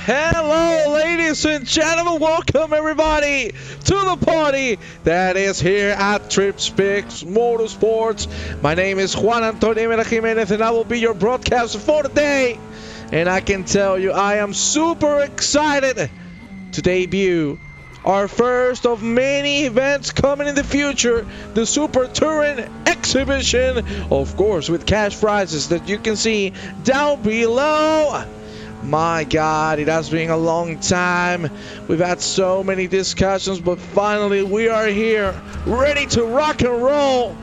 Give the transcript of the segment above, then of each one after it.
Hello, ladies and gentlemen. Welcome, everybody, to the party that is here at Trippsix Motorsport. My name is Juan Antonio Jimenez, and I will be your broadcaster for today. And I can tell you, I am super excited to debut our first of many events coming in the future, the Super Touring Exhibition, of course, with cash prizes that you can see down below. My God, it has been a long time. We've had so many discussions, but finally we are here, ready to rock and roll.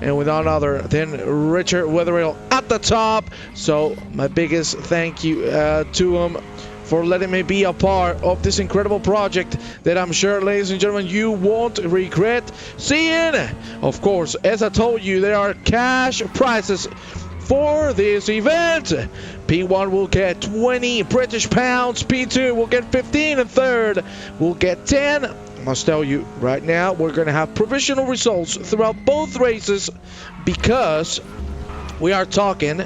And with none other than Richard Wetherill at the top. So my biggest thank you to him for letting me be a part of this incredible project that I'm sure, ladies and gentlemen, you won't regret seeing. Of course, as I told you, there are cash prizes for this event. P1 will get 20 British pounds, P2 will get 15, and third will get 10. I must tell you right now, we're going to have provisional results throughout both races because we are talking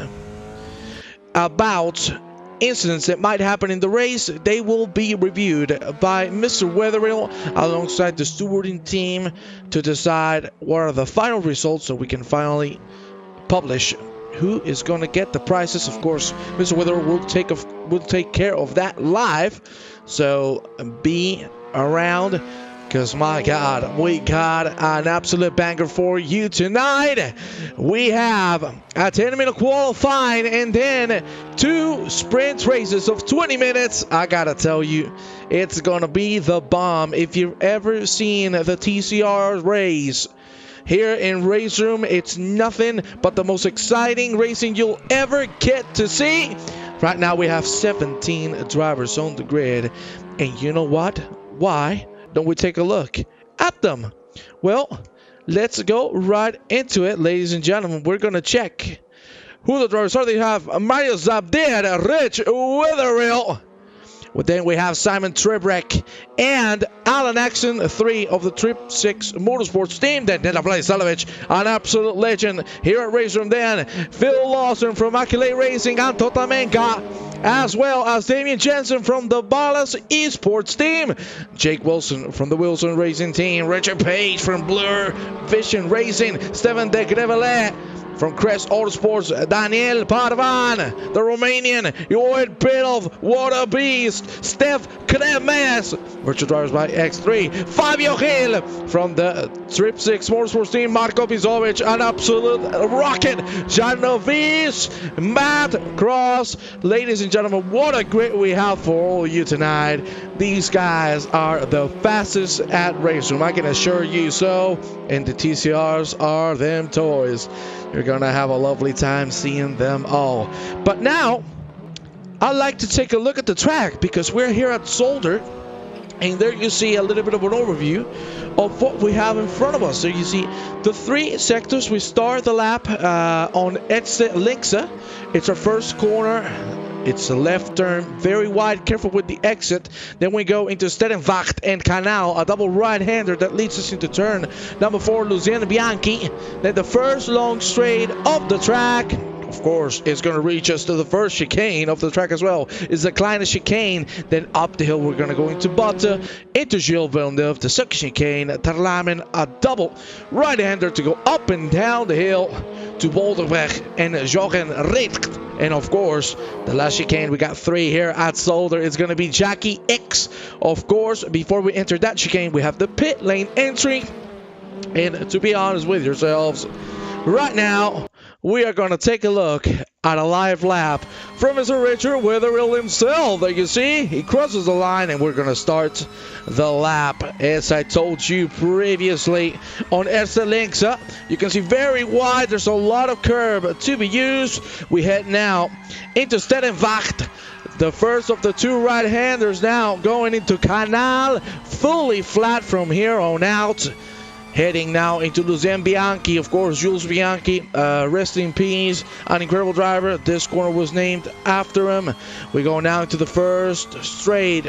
about incidents that might happen in the race. They will be reviewed by Mr. Wetherill alongside the stewarding team to decide what are the final results so we can finally publish who is going to get the prizes. Of course, Mr. Wetherill will take care of that live, so be around because, my God, we got an absolute banger for you tonight. We have a 10-minute qualifying and then 2 sprint races of 20 minutes. I gotta tell you, it's gonna be the bomb. If you've ever seen the TCR race here in Race Room, it's nothing but the most exciting racing you'll ever get to see. Right now we have 17 drivers on the grid, and you know what? Why don't we take a look at them? Well, let's go right into it, ladies and gentlemen. We're gonna check who the drivers are. They have Mario Zabdir, Rich Wetherill. Well, then we have Simon Tribrek and Alan Axon, 3 of the Trippsix Motorsport team. Then Nela Vladislavic, an absolute legend here at Race Room. Then Phil Lawson from Accolade Racing, Anton Tamenka, as well as Damien Jensen from the Ballas Esports team, Jake Wilson from the Wilson Racing team, Richard Page from Blur Vision Racing, Stefan de Grevelet from Crest Autosports, Daniel Parvan, the Romanian, Joel Pilov, what a beast, Steph Kremes, virtual drivers by X3, Fabio Gil from the Trippsix Motorsports team, Marko Bizovic, an absolute rocket, Janovis, Matt Cross. Ladies and gentlemen, what a grid we have for all of you tonight. These guys are the fastest at Race Room, I can assure you so, and the TCRs are them toys. You're gonna have a lovely time seeing them all. But now, I'd like to take a look at the track because we're here at Zolder, and there you see a little bit of an overview of what we have in front of us. So you see the 3 sectors. We start the lap on exit Linksa. It's our first corner. It's a left turn, very wide, careful with the exit. Then we go into Sterrenwacht and Canal, a double right-hander that leads us into turn number 4, Luciano Bianchi. Then the first long straight of the track, of course, is going to reach us to the first chicane of the track as well. It's the Kleine chicane. Then up the hill, we're going to go into Botte, into Gilles Villeneuve, the second chicane, Terlamen, a double right-hander to go up and down the hill to Boulderweg and Jorgen Richt. And of course, the last chicane, we got 3 here at Zolder. It's going to be Jackie X. Of course, before we enter that chicane, we have the pit lane entry. And to be honest with yourselves, right now, we are going to take a look at a live lap from Mr. Richard Wetherill himself. There you see, he crosses the line, and we're going to start the lap. As I told you previously, on Erste Linksa, you can see very wide. There's a lot of curb to be used. We head now into Sterrenwacht. The first of the 2 right-handers now going into Canal, fully flat from here on out. Heading now into Lucien Bianchi, of course, Jules Bianchi, rest in peace, an incredible driver. This corner was named after him. We go now into the first straight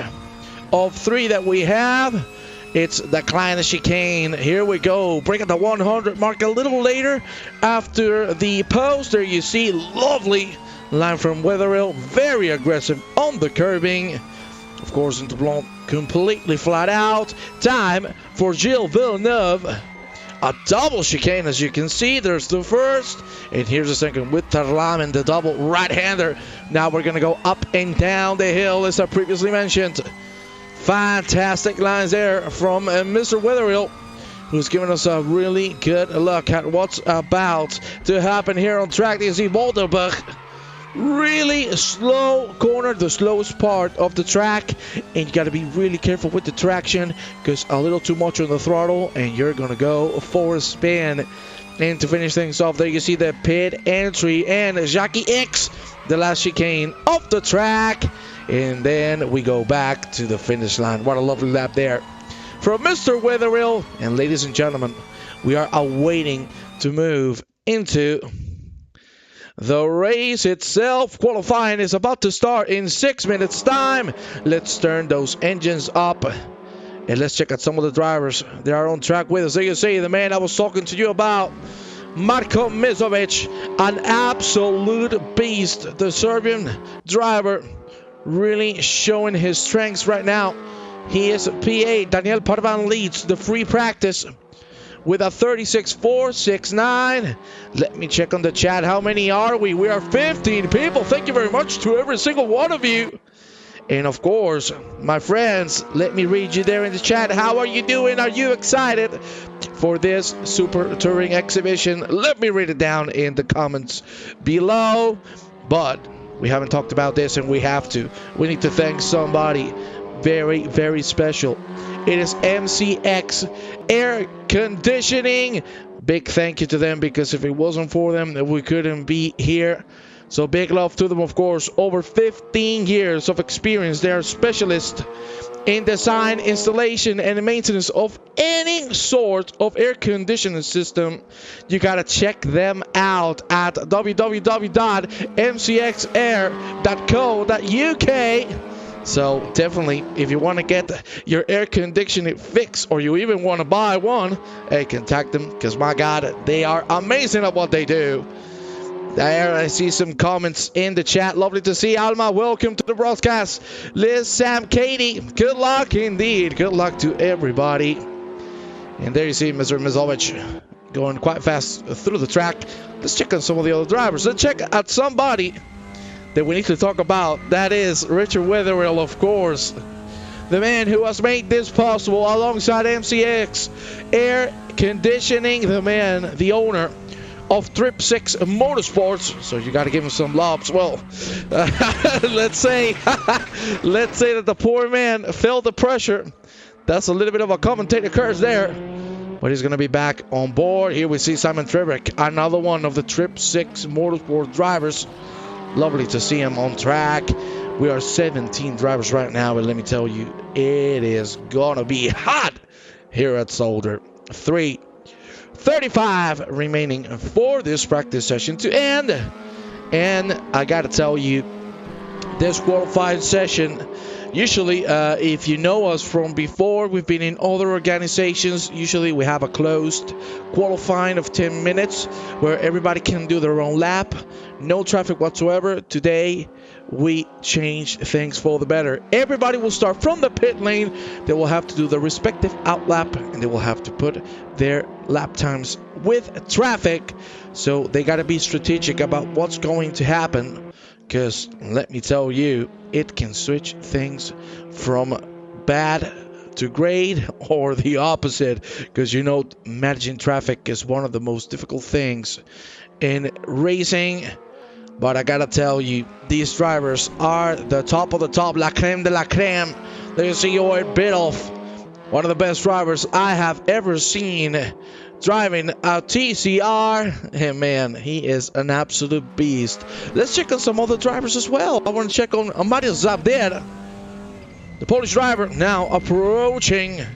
of 3 that we have. It's the Kleine chicane. Here we go. Break at the 100 mark a little later after the post. There you see, lovely line from Wetherill. Very aggressive on the curbing. Of course, into blanc, completely flat out. Time for Gilles Villeneuve. A double chicane, as you can see. There's the first, and here's the second with Tarlaman, the double right-hander. Now we're going to go up and down the hill, as I previously mentioned. Fantastic lines there from Mr. Wetherill, who's giving us a really good look at what's about to happen here on track. You see Boulderbach, really slow corner, the slowest part of the track, and you got to be really careful with the traction because a little too much on the throttle and you're gonna go for a spin. And to finish things off, there you see the pit entry and Jackie X, the last chicane of the track, and then we go back to the finish line. What a lovely lap there from Mr. Wetherill. And ladies and gentlemen, we are awaiting to move into the race itself. Qualifying is about to start in 6 minutes time. Let's turn those engines up and let's check out some of the drivers that are on track with us. There you see the man I was talking to you about, Marko Mizovic, an absolute beast. The Serbian driver really showing his strengths right now. He is P8. Daniel Parvan leads the free practice with a 36.469. Let me check on the chat. How many are we? We are 15 people. Thank you very much to every single one of you. And of course, my friends, let me read you there in the chat. How are you doing? Are you excited for this Super Touring exhibition? Let me read it down in the comments below. But we haven't talked about this, and we have to. We need to thank somebody very, very special. It is MCX Air Conditioning. Big thank you to them, because if it wasn't for them, we couldn't be here. So big love to them, of course. Over 15 years of experience. They are specialists in design, installation, and maintenance of any sort of air conditioning system. You gotta check them out at www.mcxair.co.uk. So definitely, if you want to get your air conditioning fixed, or you even want to buy one, hey, contact them, because my God, they are amazing at what they do. There, I see some comments in the chat. Lovely to see. Alma, welcome to the broadcast. Liz, Sam, Katie, good luck indeed. Good luck to everybody. And there you see Mr. Mizovic going quite fast through the track. Let's check on some of the other drivers. Let's check out somebody that we need to talk about. That is Richard Wetherill, of course. The man who has made this possible alongside MCX Air Conditioning. The man, the owner of Trippsix Motorsports. So you got to give him some lobs. Well, let's say that the poor man felt the pressure. That's a little bit of a commentator curse there. But he's going to be back on board. Here we see Simon Trebek, another one of the Trippsix Motorsport drivers. Lovely to see him on track. We are 17 drivers right now, and let me tell you, it is gonna be hot here at Zolder. 3:35 remaining for this practice session to end. And I gotta tell you, this qualifying session, usually if you know us from before, we've been in other organizations. Usually we have a closed qualifying of 10 minutes where everybody can do their own lap, no traffic whatsoever. Today we change things for the better. Everybody will start from the pit lane. They will have to do the respective outlap, and they will have to put their lap times with traffic. So they got to be strategic about what's going to happen, because let me tell you, it can switch things from bad to great, or the opposite, because you know managing traffic is one of the most difficult things in racing. But I gotta tell you, these drivers are the top of the top, la creme de la creme. There you see Joel Biddulph, one of the best drivers I have ever seen driving a TCR. And man, he is an absolute beast. Let's check on some other drivers as well. I want to check on Mario Zabder, the Polish driver, now approaching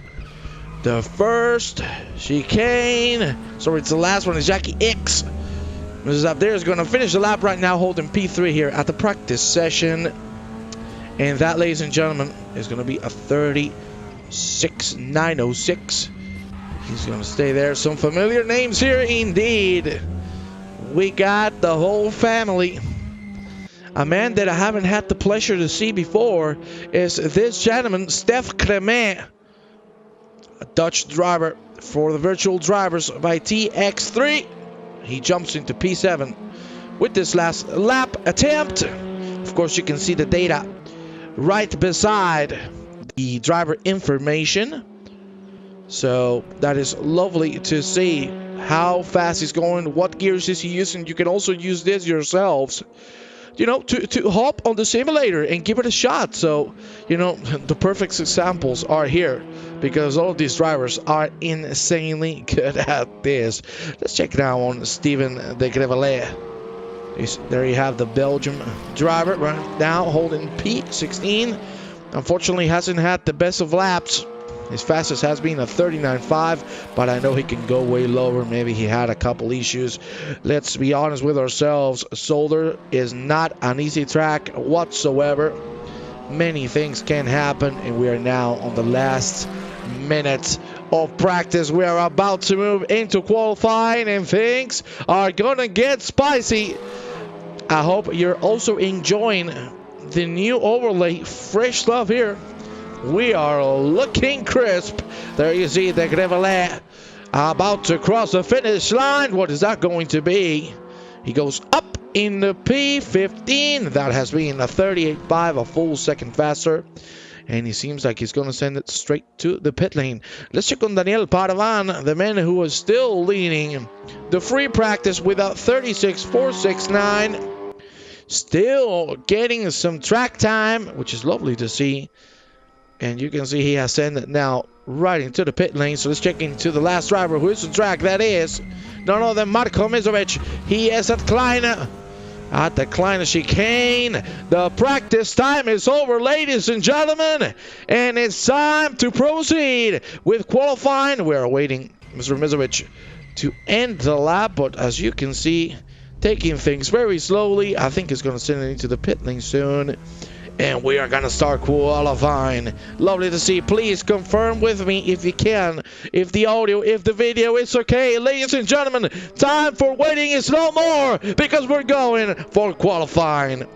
the first chicane. Sorry, it's the last one. Is Jackie X. Mrs. Zabder is going to finish the lap right now, holding P3 here at the practice session. And that, ladies and gentlemen, is going to be a 36.906. He's going to stay there. Some familiar names here indeed. We got the whole family. A man that I haven't had the pleasure to see before is this gentleman, Stef Crement, a Dutch driver for the virtual drivers by TX3. He jumps into P7 with this last lap attempt. Of course, you can see the data right beside the driver information. So that is lovely to see how fast he's going, what gears is he using. You can also use this yourselves, you know, to hop on the simulator and give it a shot. So, you know, the perfect examples are here because all of these drivers are insanely good at this. Let's check now on Steven de Grevelet. There you have the Belgium driver right now holding P16. Unfortunately, hasn't had the best of laps. His fastest has been a 39.5, but I know he can go way lower. Maybe he had a couple issues. Let's be honest with ourselves. Zolder is not an easy track whatsoever. Many things can happen, and we are now on the last minute of practice. We are about to move into qualifying, and things are gonna get spicy. I hope you're also enjoying the new overlay. Fresh stuff here. We are looking crisp. There you see the Grevelet about to cross the finish line. What is that going to be? He goes up in the P15. That has been a 38.5, a full second faster. And he seems like he's going to send it straight to the pit lane. Let's check on Daniel Padovan, the man who was still leading the free practice with a 36.469. Still getting some track time, which is lovely to see. And you can see he has sent it now right into the pit lane. So let's check into the last driver. Who is the track? That is none other than Marko Mizovic. He is at Kleine. At the Kleine chicane. The practice time is over, ladies and gentlemen. And it's time to proceed with qualifying. We are waiting Mr. Mizovic to end the lap. But as you can see, taking things very slowly. I think he's going to send it into the pit lane soon. And we are going to start qualifying. Lovely to see. Please confirm with me if you can. If the audio, if the video is okay. Ladies and gentlemen, time for waiting is no more. Because we're going for qualifying.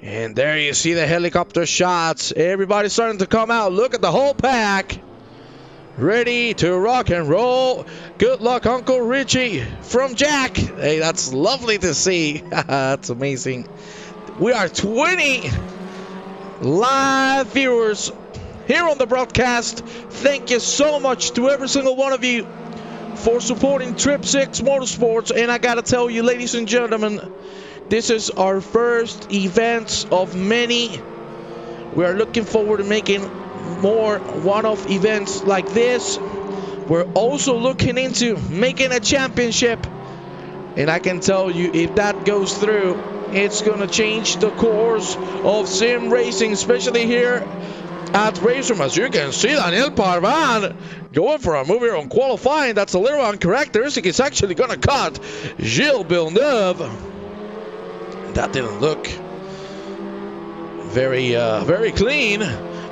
And there you see the helicopter shots. Everybody's starting to come out. Look at the whole pack. Ready to rock and roll. Good luck, Uncle Richie from Jack. Hey, that's lovely to see. That's amazing. We are 20 live viewers here on the broadcast. Thank you so much to every single one of you for supporting Trippsix Motorsports. And I gotta tell you, ladies and gentlemen, this is our first event of many. We are looking forward to making more one-off events like this. We're also looking into making a championship, and I can tell you, if that goes through, it's gonna change the course of sim racing, especially here at Raceroom. As you can see, Daniel Padovan going for a move here on qualifying. That's a little uncharacteristic. It's actually gonna cut Gilles Villeneuve. That didn't look very clean.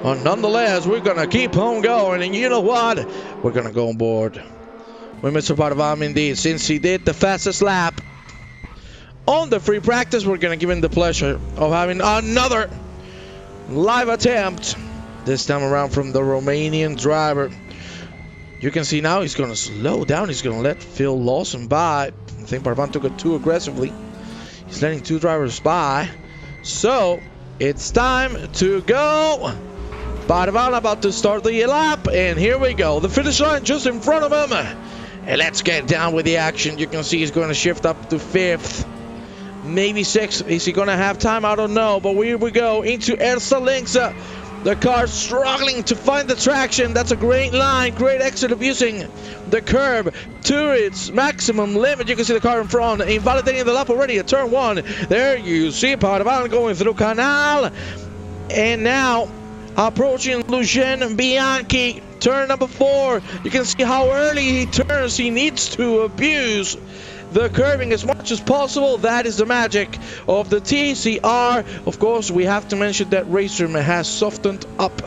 But nonetheless, we're going to keep on going. And you know what? We're going to go on board with Mr. Padovan indeed. Since he did the fastest lap on the free practice, we're going to give him the pleasure of having another live attempt. This time around from the Romanian driver. You can see now he's going to slow down. He's going to let Phil Lawson by. I think Padovan took it too aggressively. He's letting two drivers by. So it's time to go. Padovan about to start the lap, and here we go. The finish line just in front of him. And let's get down with the action. You can see he's going to shift up to 5th, maybe 6th. Is he going to have time? I don't know. But here we go into Ersta Links. The car struggling to find the traction. That's a great line, great exit of using the curb to its maximum limit. You can see the car in front, invalidating the lap already at turn 1. There you see Padovan going through Canal. And now approaching Lucien Bianchi, turn number 4. You can see how early he turns. He needs to abuse the curving as much as possible. That is the magic of the TCR. Of course, we have to mention that Raceroom has softened up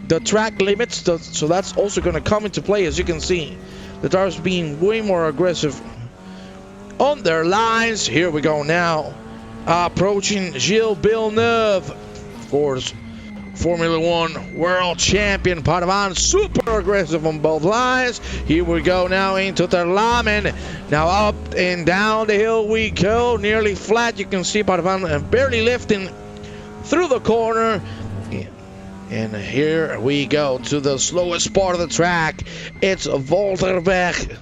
the track limits, so that's also going to come into play. As you can see, The drivers being way more aggressive on their lines. Here we go now. Approaching Gilles Villeneuve. Of course, Formula One world champion Padawan, super aggressive on both lines. Here we go now into the Lamen. Now up and down the hill we go, nearly flat. You can see Padawan barely lifting through the corner. And here we go to the slowest part of the track. It's Zolder.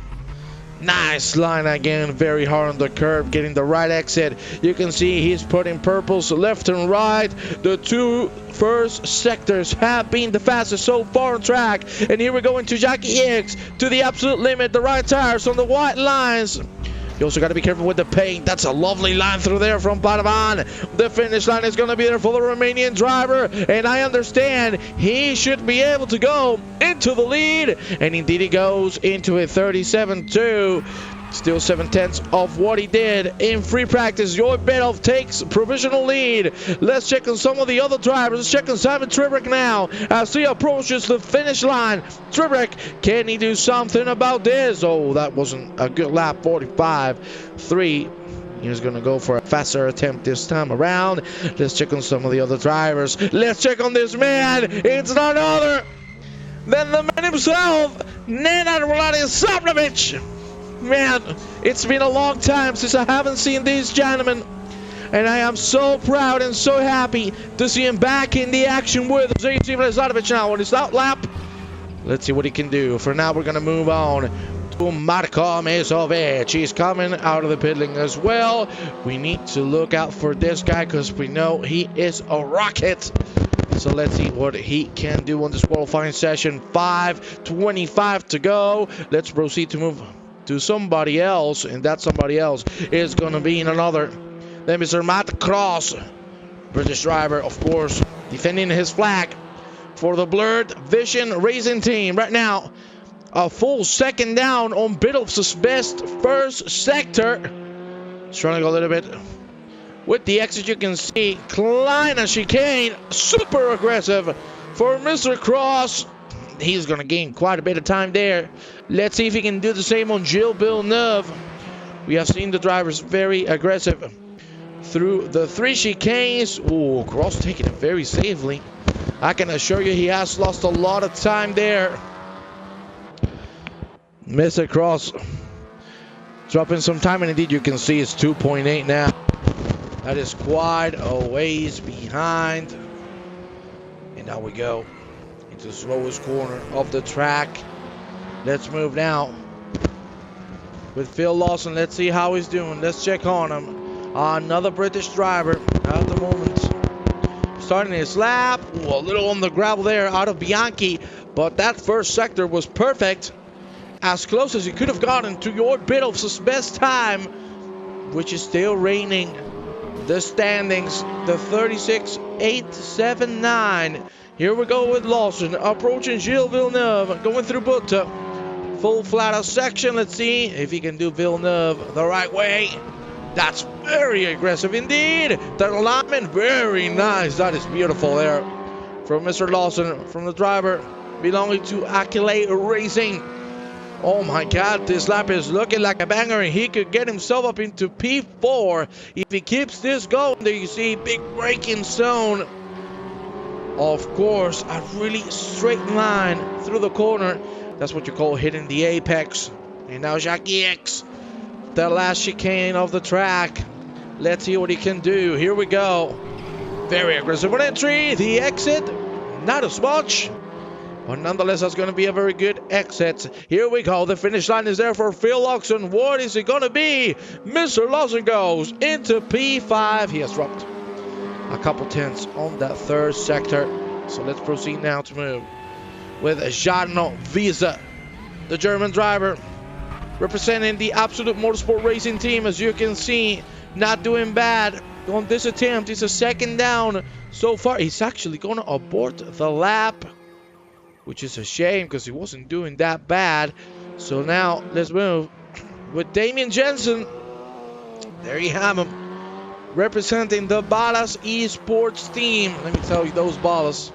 Nice line again, very hard on the curve, getting the right exit. You can see he's putting purples left and right. The two first sectors have been the fastest so far on track. And here we go into Jackie X to the absolute limit. The right tires on the white lines. You also got to be careful with the paint. That's a lovely line through there from Padawan. The finish line is going to be there for the Romanian driver. And I understand he should be able to go into the lead. And indeed he goes into a 37-2. Still 7/10 of what he did in free practice. Joy takes provisional lead. Let's check on some of the other drivers. Let's check on Simon Trippsix now as he approaches the finish line. Trippsix, can he do something about this? Oh, that wasn't a good lap. 45.3. He's going to go for a faster attempt this time around. Let's check on some of the other drivers. Let's check on this man. It's none other than the man himself, Nenad Vladislavovich. Man, it's been a long time since I haven't seen these gentlemen, and I am so proud and so happy to see him back in the action with us. You see Vladislavovich now on his that lap. Let's see what he can do. For now, we're going to move on to Marko Mezovic. He's coming out of the pit lane as well. We need to look out for this guy because we know he is a rocket. So let's see what he can do on this qualifying session. 5:25 to go. Let's proceed to move to somebody else, and that somebody else is going to be none other than Mr. Matt Cross, British driver, of course, defending his flag for the Blurred Vision Racing Team. Right now, a full second down on Biddulph's best first sector. He's trying to go a little bit with the exit. You can see Kleiner chicane, super aggressive for Mr. Cross. He's going to gain quite a bit of time there. Let's see if he can do the same on Gilles Villeneuve. We have seen the drivers very aggressive through the three chicanes. Ooh, Cross taking it very safely. I can assure you he has lost a lot of time there. Mr. Cross dropping some time, and indeed you can see it's 2.8 now. That is quite a ways behind. And now we go into the slowest corner of the track. Let's move now with Phil Lawson. Let's see how he's doing. Let's check on him. Another British driver at the moment. Starting his lap. Ooh, a little on the gravel there out of Bianchi. But that first sector was perfect. As close as he could have gotten to your Biddulph's best time, which is still reigning the standings. The 36.879. Here we go with Lawson approaching Gilles Villeneuve, going through Butta. Full flat out section. Let's see if he can do Villeneuve the right way. That's very aggressive indeed. The alignment, very nice. That is beautiful there from Mr. Lawson, from the driver belonging to Accolade Racing. Oh my God, this lap is looking like a banger, and he could get himself up into P4 if he keeps this going. There you see big braking zone. Of course, a really straight line through the corner. That's what you call hitting the apex. And now Jackie X, the last chicane of the track. Let's see what he can do. Here we go. Very aggressive on entry. The exit, not as much. But nonetheless, that's going to be a very good exit. Here we go. The finish line is there for Phil Lawson. What is it going to be? Mr. Lawson goes into P5. He has dropped a couple tenths on that third sector. So let's proceed now to move with Jarno Wiese, the German driver, representing the Absolute Motorsport Racing Team. As you can see, not doing bad on this attempt. It's a second down so far. He's actually going to abort the lap, which is a shame because he wasn't doing that bad. So now let's move with Damien Jensen. There you have him, representing the Ballas Esports team. Let me tell you, those Ballas,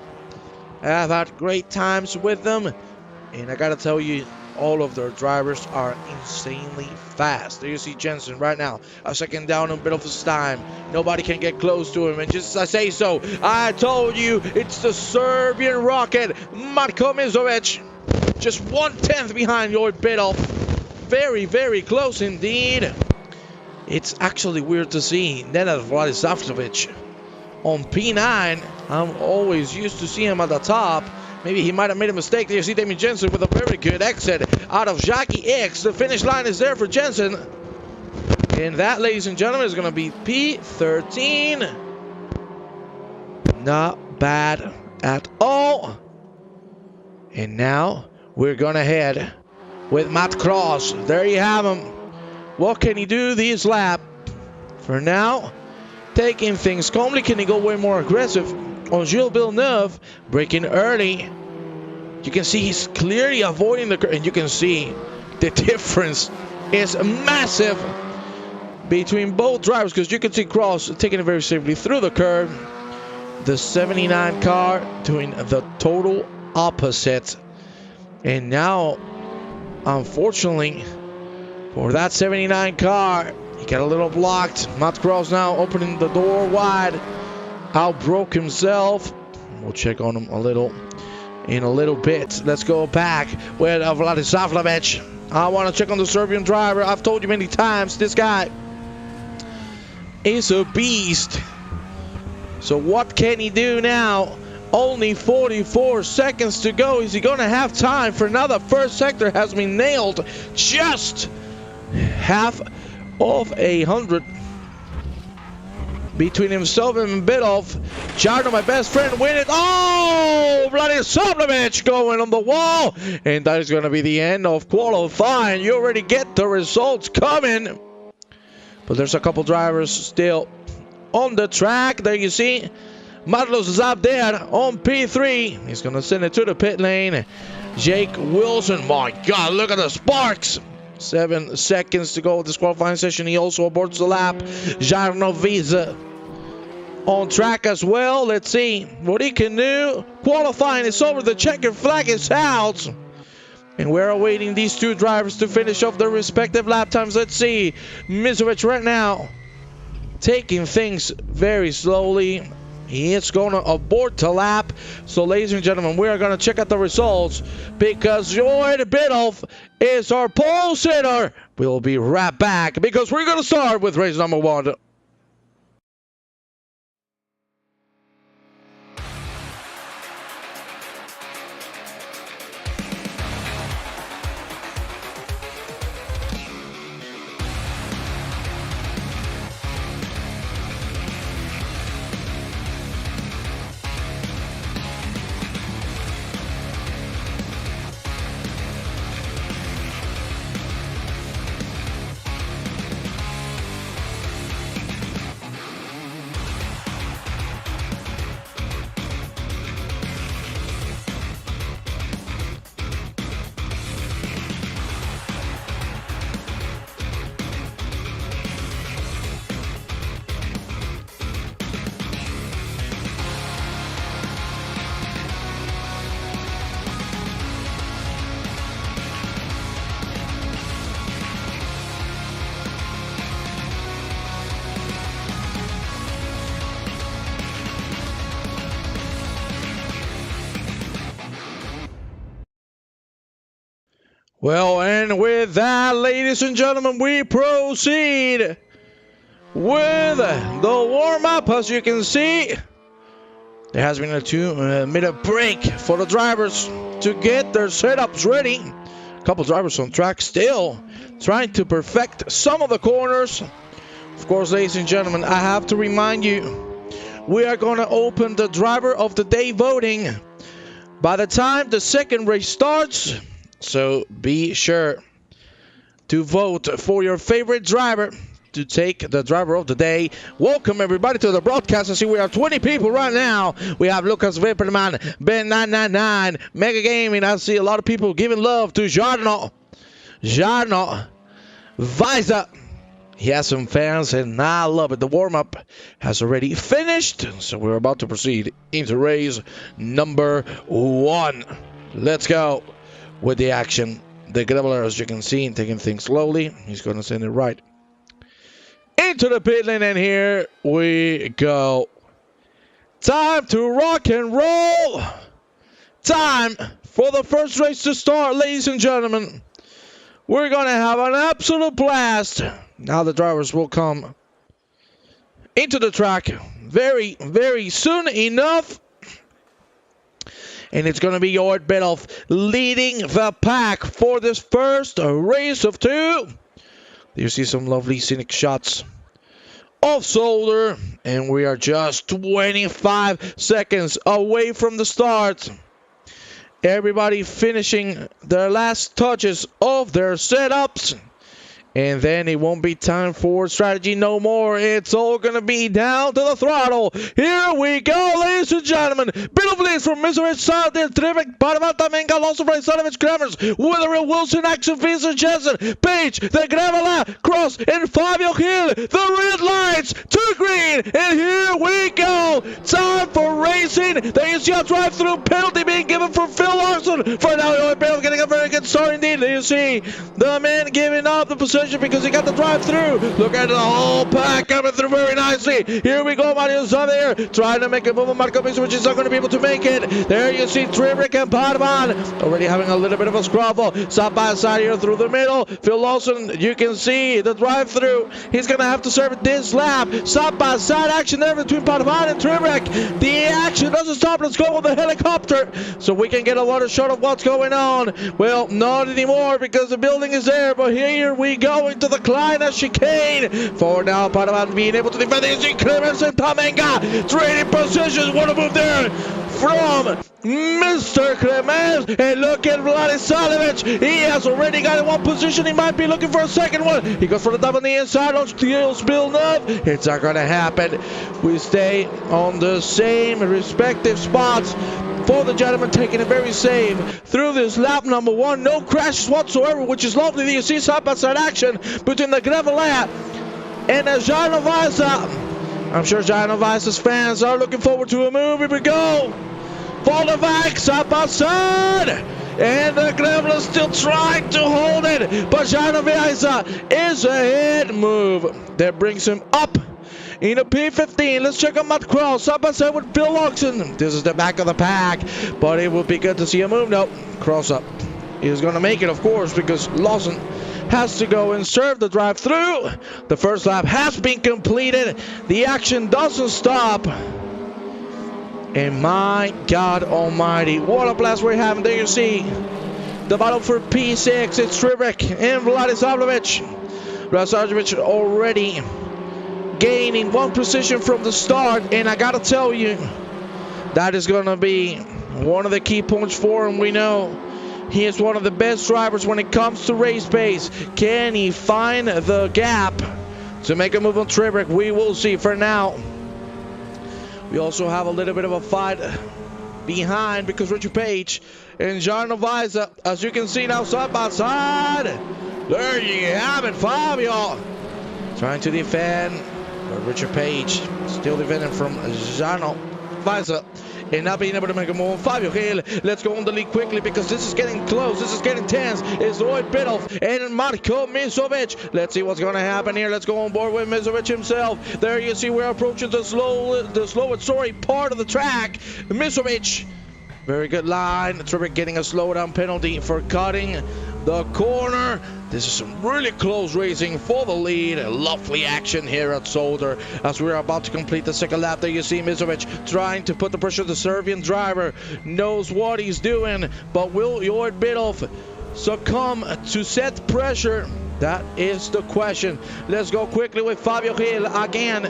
I've had great times with them. And I gotta tell you, all of their drivers are insanely fast. There you see Jensen right now, a second down in a bit of his time. Nobody can get close to him, and just as I say so, I told you, it's the Serbian rocket, Matko Mizovic, just 1/10 behind your Biddulph. Very, very close indeed. It's actually weird to see Nenad Vladisavljevic on P9. I'm always used to see him at the top. Maybe he might have made a mistake. There you see Damien Jensen with a very good exit out of Jackie X. The finish line is there for Jensen. And that, ladies and gentlemen, is going to be P13. Not bad at all. And now we're going to head with Matt Cross. There you have him. What can he do this lap? For now, taking things calmly. Can he go way more aggressive? On Gilles Villeneuve, braking early. You can see he's clearly avoiding the curve, and you can see the difference is massive between both drivers, because you can see Cross taking it very safely through the curve. The 79 car doing the total opposite. And now, unfortunately, for that 79 car, he got a little blocked. Matt Cross now opening the door wide. Outbroke himself. We'll check on him in a little bit. Let's go back with Vladisavljevic. I want to check on the Serbian driver. I've told you many times, this guy is a beast. So what can he do now? Only 44 seconds to go. Is he going to have time for another? First sector has been nailed. Just half of 100 between himself and Biddulph. Jarno, my best friend, win it. Oh, Vladisavljevic going on the wall. And that is going to be the end of qualifying. You already get the results coming. But there's a couple drivers still on the track. There you see Marlos is up there on P3. He's going to send it to the pit lane. Jake Wilson. My God, look at the sparks. 7 seconds to go with this qualifying session. He also aborts the lap. Jarno Visa on track as well. Let's see what he can do. Qualifying is over. The checkered flag is out. And we're awaiting these two drivers to finish off their respective lap times. Let's see. Mizovic right now taking things very slowly. He is going to abort the lap. So, ladies and gentlemen, we are going to check out the results because Jordan Biddulph is our pole sitter. We'll be right back because we're going to start with race number 1. Well, and with that, ladies and gentlemen, we proceed with the warm-up. As you can see, there has been a 2-minute break for the drivers to get their setups ready. A couple drivers on track still trying to perfect some of the corners. Of course, ladies and gentlemen, I have to remind you, we are going to open the driver of the day voting by the time the second race starts. So be sure to vote for your favorite driver to take the driver of the day. Welcome everybody to the broadcast. I see we have 20 people right now. We have Lucas Vipperman, Ben999, Mega Gaming. I see a lot of people giving love to Jarno Visa. He has some fans and I love it. The warm-up has already finished, so we're about to proceed into race number 1. Let's go with the action. the graveler, as you can see, taking things slowly. He's going to send it right into the pit lane, and here we go. Time to rock and roll. Time for the first race to start, ladies and gentlemen. We're going to have an absolute blast. Now the drivers will come into the track very, very soon enough. And it's going to be Jord Biddulph leading the pack for this first race of two. You see some lovely scenic shots of Zolder. And we are just 25 seconds away from the start. Everybody finishing their last touches of their setups. And then it won't be time for strategy no more. It's all going to be down to the throttle. Here we go, ladies and gentlemen. Biddulph leads from Misery side there. Trippsix, Barvan, Tamenga, Alonso, Brajsanovic, Kramers, Witherill, Wilson, Action, Vincent, Jensen, Page, the Gravela, Cross, and Fabio Hill. The red lights to green. And here we go. Time for racing. There you see a drive-through penalty being given for Phil Larson. For now, Jord Biddulph getting a very good start indeed. There you see the man giving up the position because he got the drive-through. Look at the whole pack coming through very nicely. Here we go, Mario Zolder trying to make a move on Marco Misa, which is not going to be able to make it. There you see Trippsix and Padawan already having a little bit of a squabble. Side by side here through the middle. Phil Lawson, you can see the drive-through. He's going to have to serve this lap. Side by side action there between Padawan and Trippsix. The action doesn't stop. Let's go with the helicopter so we can get a lot of shot of what's going on. Well, not anymore because the building is there, but here we go into the Kleiner chicane. For now, Padawan being able to defend it. Clemens and Tamenga trading positions. What a move there from Mr. Clemens. And look at Vladislavic. He has already got in one position. He might be looking for a second one. He goes for the double on the inside on Steele's build-up. It's not going to happen. We stay on the same respective spots. For the gentleman taking it very safe through this lap number one. No crashes whatsoever, which is lovely. You see side-by-side action between the Gravelat and the Jarnovaisa. I'm sure Jarnovaisa's fans are looking forward to a move. Here we go. Voldevac side-by-side. And the Gravelat still trying to hold it. But Jarnovaisa is a head move that brings him up in a P15. Let's check on Matt Cross side by side with Bill Lawson. This is the back of the pack, but it would be good to see a move. Nope, Cross up. He's going to make it, of course, because Lawson has to go and serve the drive through. The first lap has been completed. The action doesn't stop. And my God almighty, what a blast we're having. There you see the battle for P6. It's Trippsix and Vladislavic. Vladislavic already gaining one position from the start, and I gotta tell you, that is gonna be one of the key points for him. We know he is one of the best drivers when it comes to race pace. Can he find the gap to make a move on Trippsix? We will see. For now, we also have a little bit of a fight behind because Richard Page and Jarnovaisa, as you can see now, side by side. There you have it, Fabio trying to defend. But Richard Page still defending from Jarnovaisa and not being able to make a move. Fabio Hill, let's go on the lead quickly because this is getting close. This is getting tense. It's Jord Biddulph and Marko Misovic. Let's see what's going to happen here. Let's go on board with Misovic himself. There you see we're approaching the slowest part of the track. Misovic, very good line. Trippsix getting a slowdown penalty for cutting the corner. This is some really close racing for the lead. Lovely action here at Zolder as we're about to complete the second lap. There you see Misovic trying to put the pressure. The Serbian driver knows what he's doing, but will Jord Biddulph succumb to set pressure? That is the question. Let's go quickly with Fabio Hill again,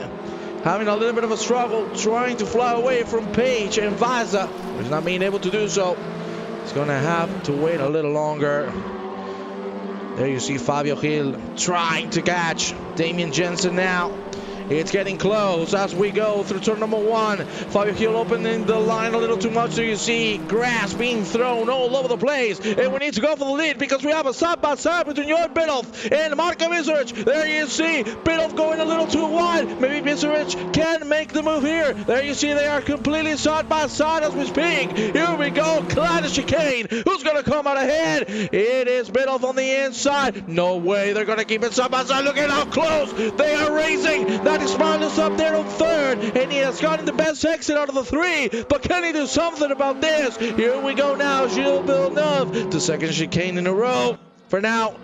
having a little bit of a struggle trying to fly away from Page and Vaisa. He's not being able to do so. He's going to have to wait a little longer. There you see Fabio Hill trying to catch Damien Jensen now. It's getting close as we go through turn number 1. Fabio Gil opening the line a little too much, so you see grass being thrown all over the place. And we need to go for the lead because we have a side-by-side between Johan Biddulph and Marko Misevic. There you see Biddulph going a little too wide. Maybe Misevic can make the move here. There you see they are completely side-by-side as we speak. Here we go, Clyde chicane. Who's going to come out ahead? It is Biddulph on the inside. No way, they're going to keep it side-by-side. Look at how close they are racing. That is Marlus up there on third, and he has gotten the best exit out of the 3. But can he do something about this? Here we go now, Gilles Villeneuve, the second chicane in a row. For now,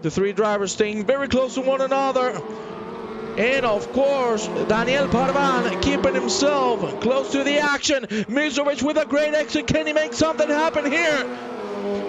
the 3 drivers staying very close to one another. And of course, Daniel Parvan keeping himself close to the action. Misevic with a great exit. Can he make something happen here?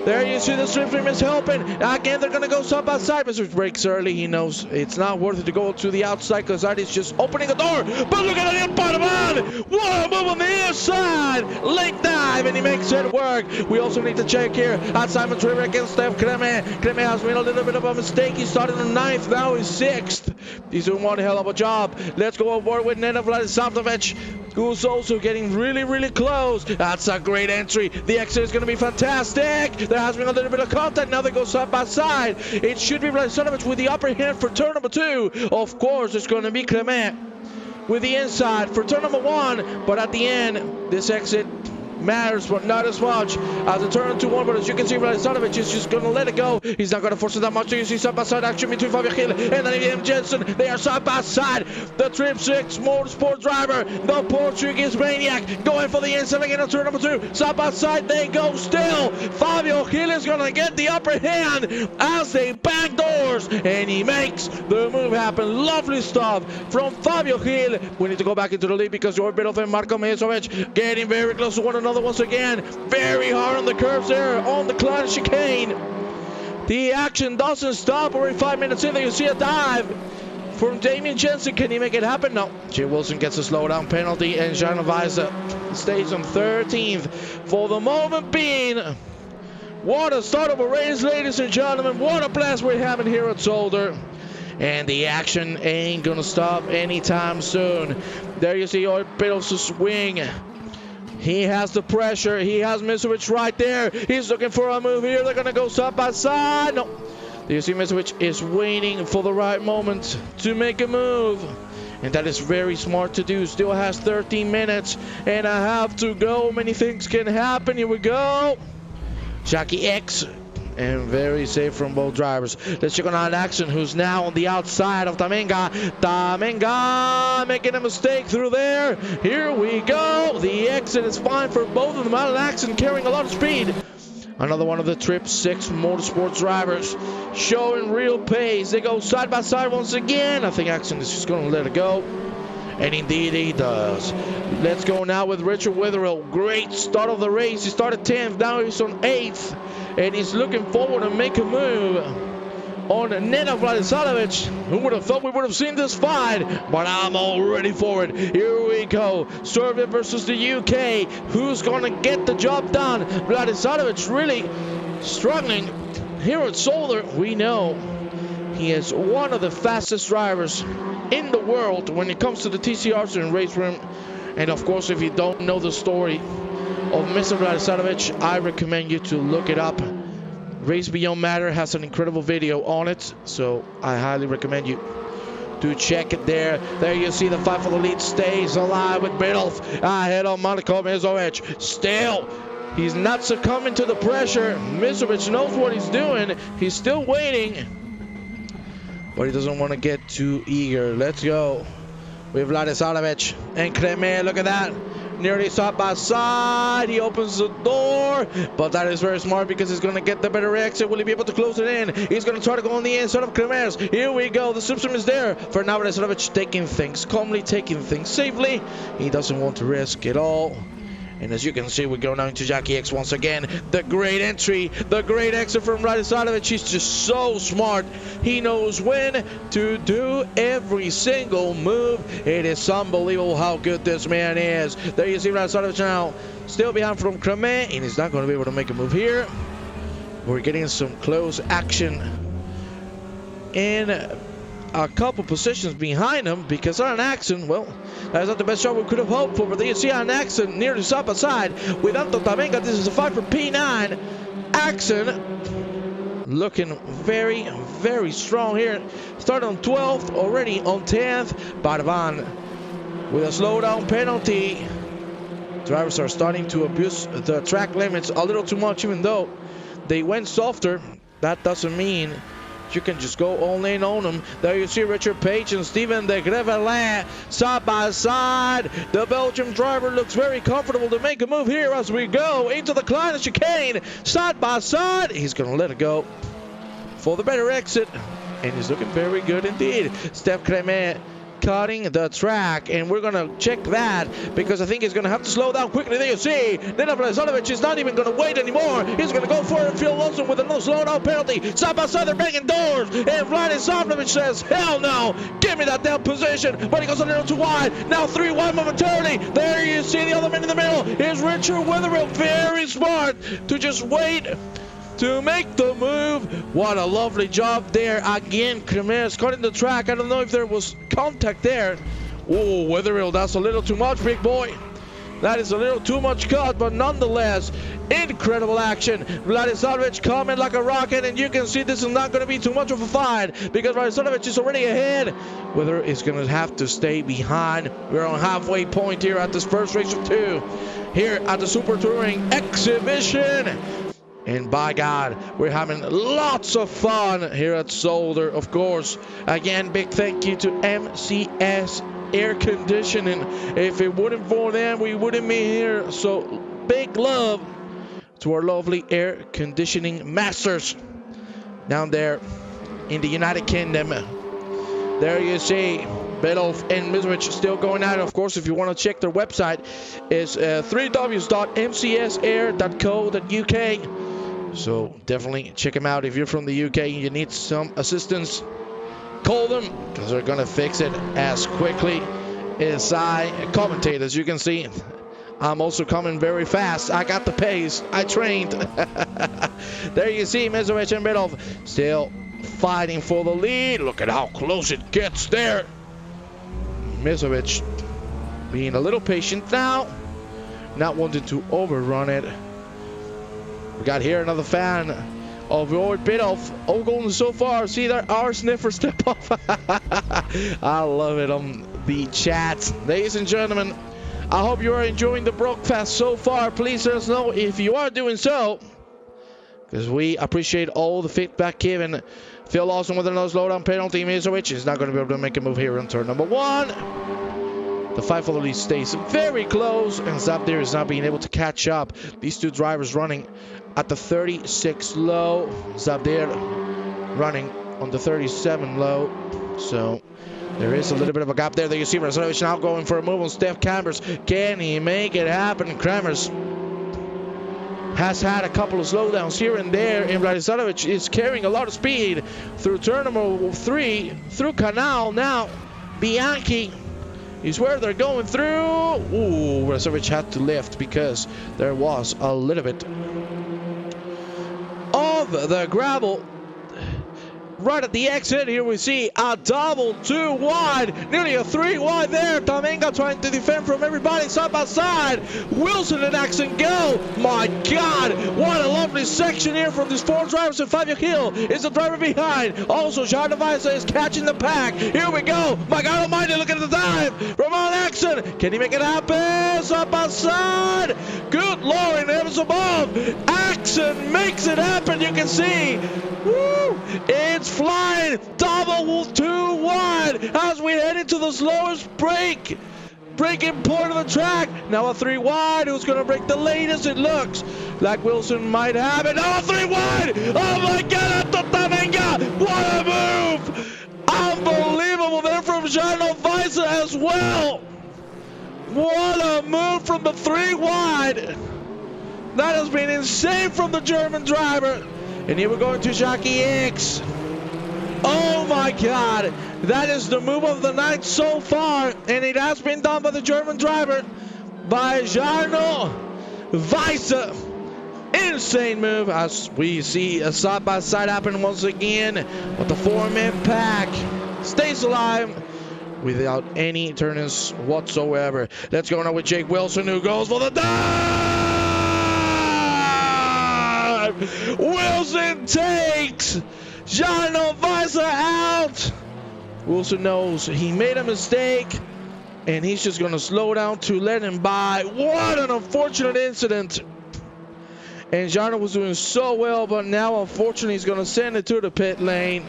There you see the slipstream is helping. Again, they're going to go side by side. Misevic breaks early. He knows it's not worth it to go to the outside because that is just opening the door. But look at Daniel Parvan. What a move on the inside. Late dive, and he makes it work. We also need to check here at Simon Trevor against Steph Creme. Creme has made a little bit of a mistake. He started on 9th. Now he's 6th. He's doing one hell of a job. Let's go aboard with Nenad Vladisavljevic, who's also getting really, really close. That's a great entry. The exit is going to be fantastic. There has been a little bit of contact. Now they go side by side. It should be Vladisavljevic with the upper hand for turn number 2. Of course, it's going to be Clement with the inside for turn number 1. But at the end, this exit matters, but not as much as the turn to 1. But as you can see, Vladisavljevic is just going to let it go. He's not going to force it that much. So you see side by side action between Fabio Gil and Daniel Jensen. They are side by side. The Trippsix Motorsport driver, the Portuguese maniac, going for the inside again on turn number 2. Side by side they go still. Fabio Gil is going to get the upper hand as they back doors, and he makes the move happen. Lovely stuff from Fabio Gil. We need to go back into the lead because Johan Biddulph and Marko Misevic getting very close to one another once again. Very hard on the curves there on the Clyde chicane. The action doesn't stop. We're 5 minutes in there. You see a dive from Damien Jensen. Can he make it happen? No. Jay Wilson gets a slowdown penalty, and Jean Weiser stays on 13th for the moment being. What a start of a race, ladies and gentlemen. What a blast we're having here at Zolder. And the action ain't gonna stop anytime soon. There you see Johan Biddulph's swing. He has the pressure. He has Misevic right there. He's looking for a move here. They're going to go side by side. No. You see Misevic is waiting for the right moment to make a move. And that is very smart to do. Still has 13 minutes. And I have to go. Many things can happen. Here we go. Jackie X. And very safe from both drivers. Let's check on that action, who's now on the outside of Tamenga. Tamenga making a mistake through there. Here we go. The exit is fine for both of them. Alan Axon carrying a lot of speed. Another one of the Trippsix Motorsport drivers showing real pace. They go side by side once again. I think Axon is just going to let it go. And indeed he does. Let's go now with Richard Witherill. Great start of the race. He started 10th. Now he's on 8th. And he's looking forward to make a move on Nenad Vladisavljevic. Who would have thought we would have seen this fight? But I'm all ready for it. Here we go. Serbia versus the UK. Who's going to get the job done? Vladisavljevic really struggling here at Zolder. We know he is one of the fastest drivers in the world when it comes to the TCRs and race room. And of course, if you don't know the story of Mr. Vladisavljevic, I recommend you to look it up. Race Beyond Matter has an incredible video on it, so I highly recommend you to check it there. There you see the fight for the lead stays alive with Biddulph ahead of Marko Misevic. Still, he's not succumbing to the pressure. Misevic knows what he's doing. He's still waiting, but he doesn't want to get too eager. Let's go with Vladisavljevic and Creme. Look at that. Nearly side by side. He opens the door, but that is very smart because he's going to get the better exit. Will he be able to close it in? He's going to try to go on the inside of Cremes. Here we go. The system is there for now. Vladisavljevic taking things calmly, taking things safely. He doesn't want to risk it all. And as you can see, we go now into Jackie X once again. The great entry, the great exit from Vladisavljevic. He's just so smart. He knows when to do every single move. It is unbelievable how good this man is. There you see Vladisavljevic now, still behind from Creme, and he's not going to be able to make a move here. We're getting some close action in a couple positions behind him because on an accident, well, that's not the best job we could have hoped for. But there you see on an accident near the side by side with Anton Tamenga. This is a fight for P9. Axon looking very, very strong here. Started on 12th, already on 10th. Barvan with a slowdown penalty. Drivers are starting to abuse the track limits a little too much, even though they went softer. That doesn't mean you can just go all in on them. There you see Richard Page and Steven de Grevelin side by side. The Belgian driver looks very comfortable to make a move here as we go into the Klein chicane. Side by side. He's going to let it go for the better exit. And he's looking very good indeed. Steph Cremé cutting the track, and we're gonna check that because I think he's gonna have to slow down quickly. There you see Nina Blazovic is not even gonna wait anymore. He's gonna go for it. Phil Wilson with another slowdown penalty. Side by side, they're banging doors, and Vladislavovich says, hell no, give me that down position. But he goes a little too wide. Now 3 wide momentarily. There you see the other man in the middle. Here's Richard Wetherill, very smart to just wait to make the move. What a lovely job there. Again, Cremeres cutting the track. I don't know if there was contact there. Oh, Wetherill, that's a little too much, big boy. That is a little too much cut, but nonetheless, incredible action. Vladislavovich coming like a rocket, and you can see this is not going to be too much of a fight because Vladislavovich is already ahead. Whether is going to have to stay behind. We're on halfway point here at this first race of 2 here at the Super Touring Exhibition. And by God, we're having lots of fun here at Zolder, of course. Again, big thank you to MCS Air Conditioning. If it wouldn't for them, we wouldn't be here. So big love to our lovely air conditioning masters down there in the United Kingdom. There you see Bedolf and Mizovic still going at it. Of course, if you want to check their website, it's www.mcsair.co.uk. So definitely check them out. If you're from the UK and you need some assistance, call them because they're going to fix it as quickly as I commentate. As you can see, I'm also coming very fast. I got the pace. I trained. There you see Mizovic and Bedolf still fighting for the lead. Look at how close it gets there. Mizovic being a little patient now, not wanting to overrun it. We got here another fan of Robert Bedolf. All going so far. See that our sniffer step up. I love it on the chat. Ladies and gentlemen, I hope you are enjoying the broadcast so far. Please let us know if you are doing so, because we appreciate all the feedback given. Phil Lawson with another slowdown penalty. Mizovic is not going to be able to make a move here on turn number 1. The fight for the lead stays very close, and Zabdir is not being able to catch up. These two drivers running at the 36 low. Zabdir running on the 37 low. So there is a little bit of a gap there. There you see Razovich now going for a move on Steph Kramers. Can he make it happen? Kramers has had a couple of slowdowns here and there, and Vladislavovich is carrying a lot of speed through turn number 3, through Canal. Now Bianchi is where they're going through. Ooh, Razovich had to lift because there was a little bit of the gravel right at the exit. Here we see a double 2 wide, nearly a 3 wide there. Tamenga trying to defend from everybody side by side. Wilson and Axon go. My God, what a lovely section here from these 4 drivers. And Fabio Hill is the driver behind. Also, Jarno Weisse is catching the pack. Here we go. My God almighty, look at the dive. Ramon Axon, can he make it happen? Side by side. Good Lord, in heavens above. Axon makes it happen. You can see. Woo! It's flying. Double 2 wide as we head into the slowest breaking point of the track. Now a 3 wide. Who's going to break the latest? It looks like Wilson might have it. Oh, 3 wide. Oh my God, Tamenga. What a move. Unbelievable there from Jarno Weisse as well. What a move from the 3 wide. That has been insane from the German driver. And here we're going to Jackie X. Oh my God, that is the move of the night so far, and it has been done by the German driver, by Jarno Weisse. Insane move as we see a side by side happen once again with the 4-man pack. stays alive without any turns whatsoever. Let's go now with Jake Wilson, who goes for the dive. Wilson takes Jarno Weiser out. Wilson knows he made a mistake, and he's just going to slow down to let him by. What an unfortunate incident. And Jarno was doing so well, but now unfortunately he's going to send it to the pit lane.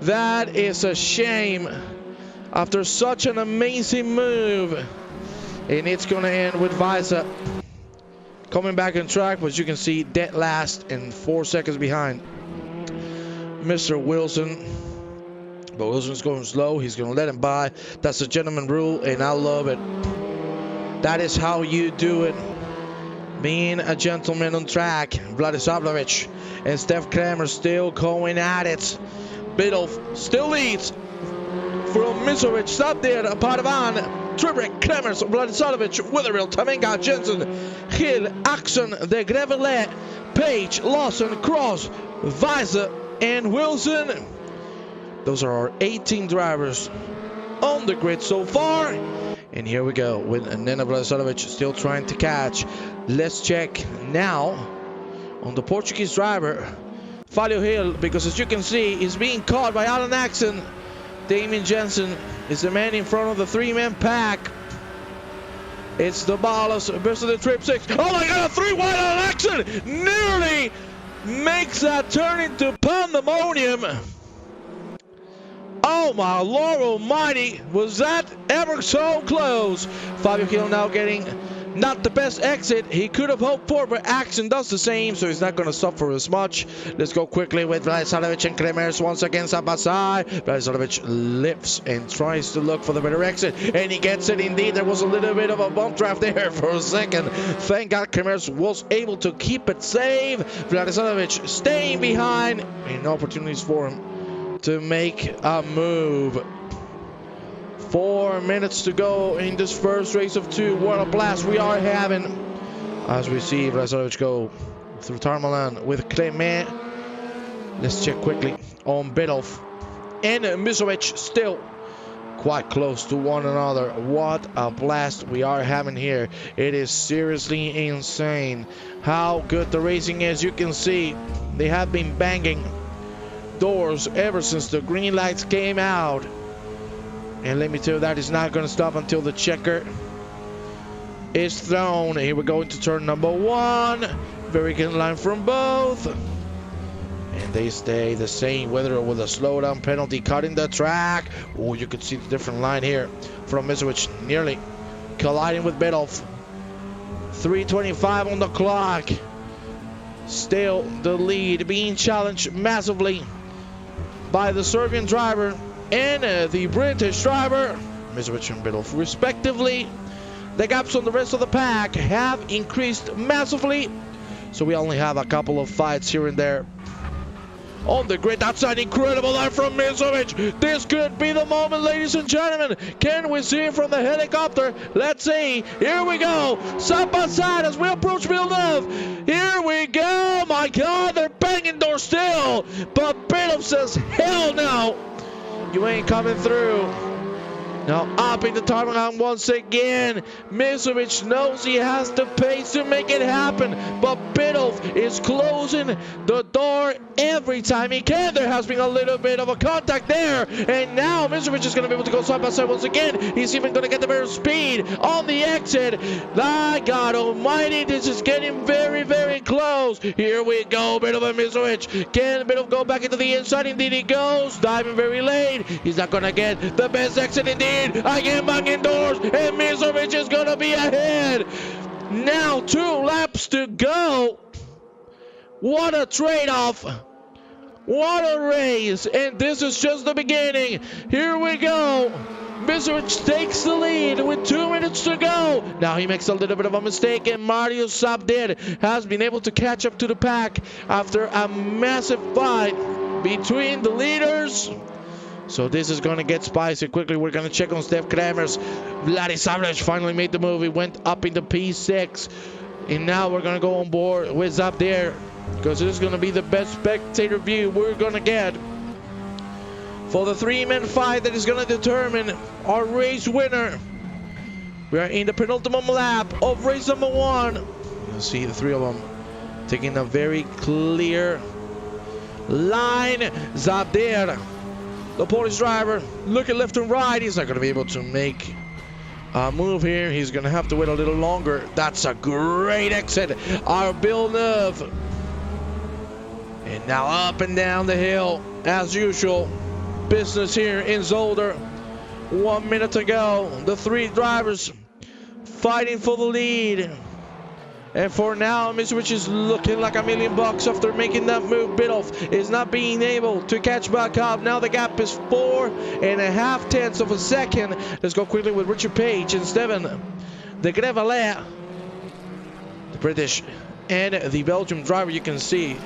That is a shame after such an amazing move. And it's going to end with Weiser coming back on track, but you can see dead last and 4 seconds behind Mr. Wilson. But Wilson's going slow. He's going to let him by. That's a gentleman rule, and I love it. That is how you do it. Being a gentleman on track. Vladislavovich and Steph Kramer still going at it. Biddulph still leads from Misovic. Stop there. Paravan, Trippsix, Kremers, Vladislavovich, Witherill, Taminga, Jensen, Hill, Axon, De Grevelet, Page, Lawson, Cross, Weiser, and Wilson. Those are our 18 drivers on the grid so far. And here we go with Nena Vladislavovich still trying to catch. Let's check now on the Portuguese driver, Fabio Hill, because as you can see, he's being caught by Alan Axon. Damien Jensen is the man in front of the three-man pack. It's the Ballas versus the Trippsix. Oh my God, a 3-wide Alan Axon nearly makes that turn into pandemonium. Oh my Lord almighty, was that ever so close? Fabio Hill now getting not the best exit he could have hoped for, but Axon does the same, so he's not going to suffer as much. Let's go quickly with Vladislavovich and Kremers once again side by side. Vladislavovich lifts and tries to look for the better exit, and he gets it indeed. There was a little bit of a bump draft there for a second. Thank God Kremers was able to keep it safe. Vladislavovich staying behind, and opportunities for him to make a move. 4 minutes to go in this first race of 2. What a blast we are having as we see Vladislavovich go through Tarmalan with Clement. Let's check quickly on Biddulph and Misovic, still quite close to one another. What a blast we are having here. It is seriously insane how good the racing is. You can see they have been banging doors ever since the green lights came out. And let me tell you, that is not going to stop until the checker is thrown. Here we go into turn number 1. Very good line from both. And they stay the same, whether with a slowdown penalty cutting the track. Oh, you can see the different line here from Misovic nearly colliding with Biddulph. 3:25 on the clock. Still the lead being challenged massively by the Serbian driver and the British driver, Misovic and Biddulph respectively. The gaps on the rest of the pack have increased massively, so we only have a couple of fights here and there on the grid. That's an incredible line from Misovic. This could be the moment, ladies and gentlemen. Can we see it from the helicopter? Let's see. Here we go. Side by side as we approach Villeneuve. Here we go. My God, they're banging doors still. But Biddulph says, hell no. You ain't coming through. Now up in the tarmac once again. Misovic knows he has the pace to make it happen, but Biddulph is closing the door every time he can. There has been a little bit of a contact there, and now Misovic is going to be able to go side by side once again. He's even going to get the better speed on the exit. My God almighty, this is getting very, very close. Here we go, Biddulph and Misovic. Can Biddulph go back into the inside? Indeed he goes, diving very late. He's not going to get the best exit indeed. Again banging doors, and Misovic is going to be ahead. Now 2 laps to go. What a trade-off. What a race. And this is just the beginning. Here we go. Misovic takes the lead with 2 minutes to go. Now he makes a little bit of a mistake, and Mario Sabdir has been able to catch up to the pack after a massive fight between the leaders. So this is going to get spicy quickly. We're going to check on Steph Kramer's. Vladislavovich finally made the move. He went up into P6. And now we're going to go on board with Zabdir, because this is going to be the best spectator view we're going to get for the three-man fight that is going to determine our race winner. We are in the penultimate lap of race number 1. You'll see the three of them taking a very clear line. Zolder, the Polish driver, looking left and right. He's not going to be able to make a move here. He's going to have to wait a little longer. That's a great exit. Our Villeneuve. And now up and down the hill, as usual. Business here in Zolder. 1 minute to go. The three drivers fighting for the lead. And for now, Mitsubishi is looking like $1 million after making that move. Biddulph is not being able to catch back up. Now the gap is 4.5 tenths of a second. Let's go quickly with Richard Page and Steven de Grevalet, the British and the Belgian driver. You can see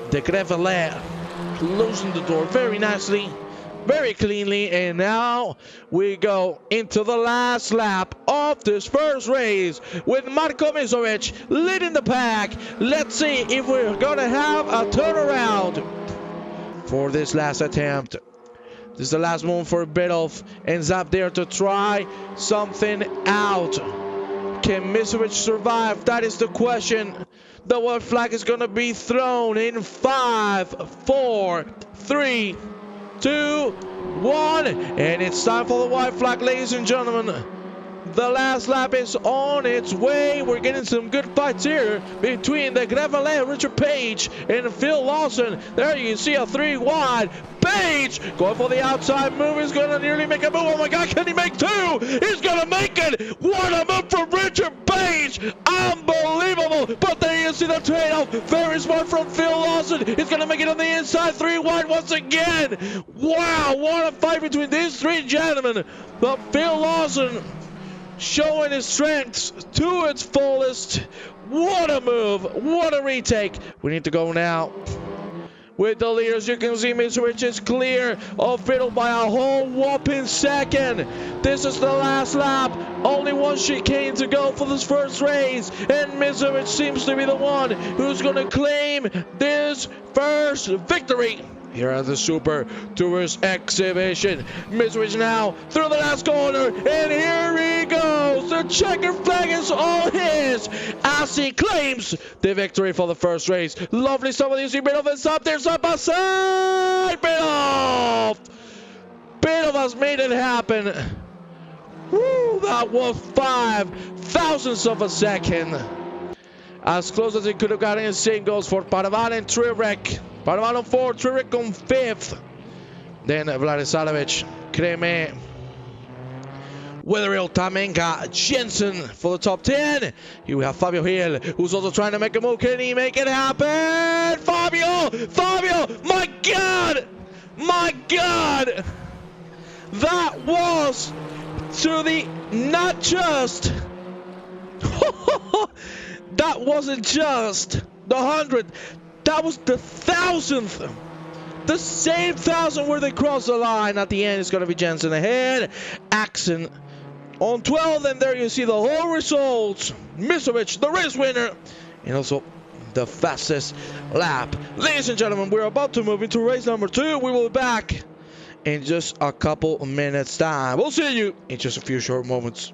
de Grevalet closing the door very nicely, very cleanly. And now we go into the last lap of this first race with Marko Misovic leading the pack. Let's see if we're gonna have a turnaround for this last attempt. This is the last moment for Biddulph and Zolder to try something out. Can Misovic survive? That is the question. The white flag is gonna be thrown in 5, 4, 3, 2, 1, and it's time for the white flag, ladies and gentlemen. The last lap is on its way. We're getting some good fights here between the Grevalet, Richard Page, and Phil Lawson. There you can see a 3 wide. Page going for the outside move. He's going to nearly make a move. Oh my God, can he make 2? He's going to make it. What a move from Richard Page. Unbelievable. But there you see the trade-off. Very smart from Phil Lawson. He's going to make it on the inside. 3 wide once again. Wow, what a fight between these three gentlemen. But Phil Lawson showing his strengths to its fullest. What a move. What a retake. We need to go now with the leaders. You can see Misovic is clear of Biddulph by a whole whopping second. This is the last lap. Only one chicane to go for this first race. And Misovic seems to be the one who's going to claim this first victory here at the Super Tourist Exhibition. Misovic now through the last corner, and here he goes. The checkered flag is all his as he claims the victory for the first race. Lovely stuff with you see Biddulph is up there side by side. Biddulph has made it happen. Woo, that was 5 thousandths of a second. As close as it could have gotten. Same goes for Paravan and Trippsix. Paravan on 4, Trippsix on 5th. Then Vladislavic, Kreme, Wetherill, Tamenka, Jensen for the top 10. Here we have Fabio Hill, who's also trying to make a move. Can he make it happen? Fabio, my God, that was to the not just. That wasn't just the 100th. That was the 1,000th. The same 1,000 where they crossed the line. At the end, it's going to be Jensen ahead. Axon on 12. And there you see the whole results. Misovic, the race winner. And also the fastest lap. Ladies and gentlemen, we're about to move into race number 2. We will be back in just a couple minutes time. We'll see you in just a few short moments.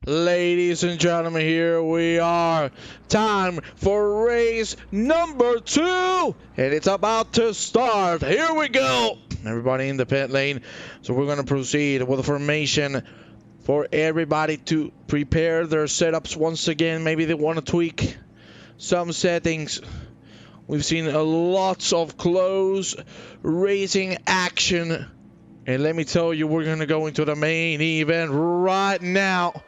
Ladies and gentlemen, here we are. Time for race number 2. And it's about to start. Here we go. Everybody in the pit lane. So we're going to proceed with the formation for everybody to prepare their setups once again. Maybe they want to tweak some settings. We've seen lots of close racing action. And let me tell you, we're going to go into the main event right now.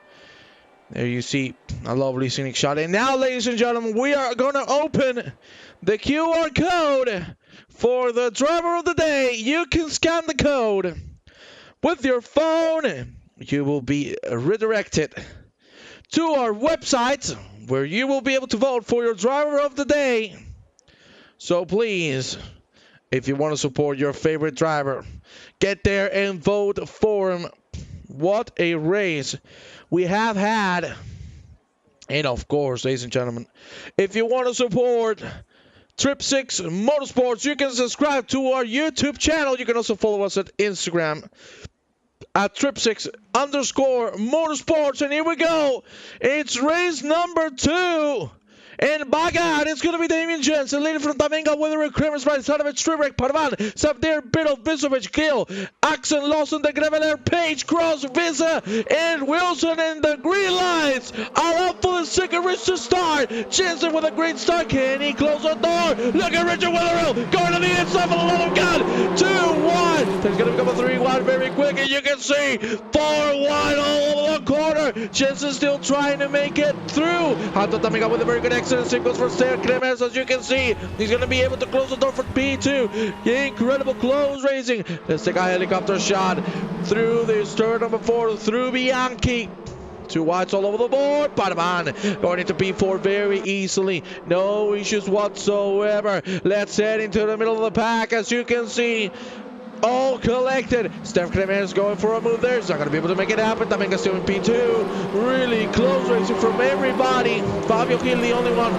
There you see a lovely scenic shot. And now, ladies and gentlemen, we are going to open the QR code for the driver of the day. You can scan the code with your phone. You will be redirected to our website where you will be able to vote for your driver of the day. So please, if you want to support your favorite driver, get there and vote for him. What a race we have had. And of course, ladies and gentlemen, if you want to support Trippsix Motorsport, you can subscribe to our YouTube channel. You can also follow us at Instagram at Trippsix_Motorsports. And here we go. It's race number 2. And by God, it's going to be Damien Jensen leading from Taminga, Weather, Kremers, right side of it, Stribrick, Parvan, Sabdir, Biddle, Visovic, Gill, Axel, Lawson, the Greveler, Page, Cross, Visa, and Wilson, and the green lights are up for the second race to start. Jensen with a great start. Can he close the door? Look at Richard Wetherill going to the inside for the love of God. 2-1. There's going to become a 3-1 very quick, and you can see 4-1 all over the corner. Jensen still trying to make it through. Hato Taminga with a very good excellent signals for Sarah Kremers. As you can see, he's going to be able to close the door for P2. Incredible close racing. Let's take a helicopter shot through this turn number 4, through Bianchi. 2 whites all over the board. Padavan going into P4 very easily. No issues whatsoever. Let's head into the middle of the pack. As you can see, all collected. Steph Kremers going for a move there. He's not going to be able to make it happen. Taminga still in P2. Really close racing from everybody. Fabio Gil, the only one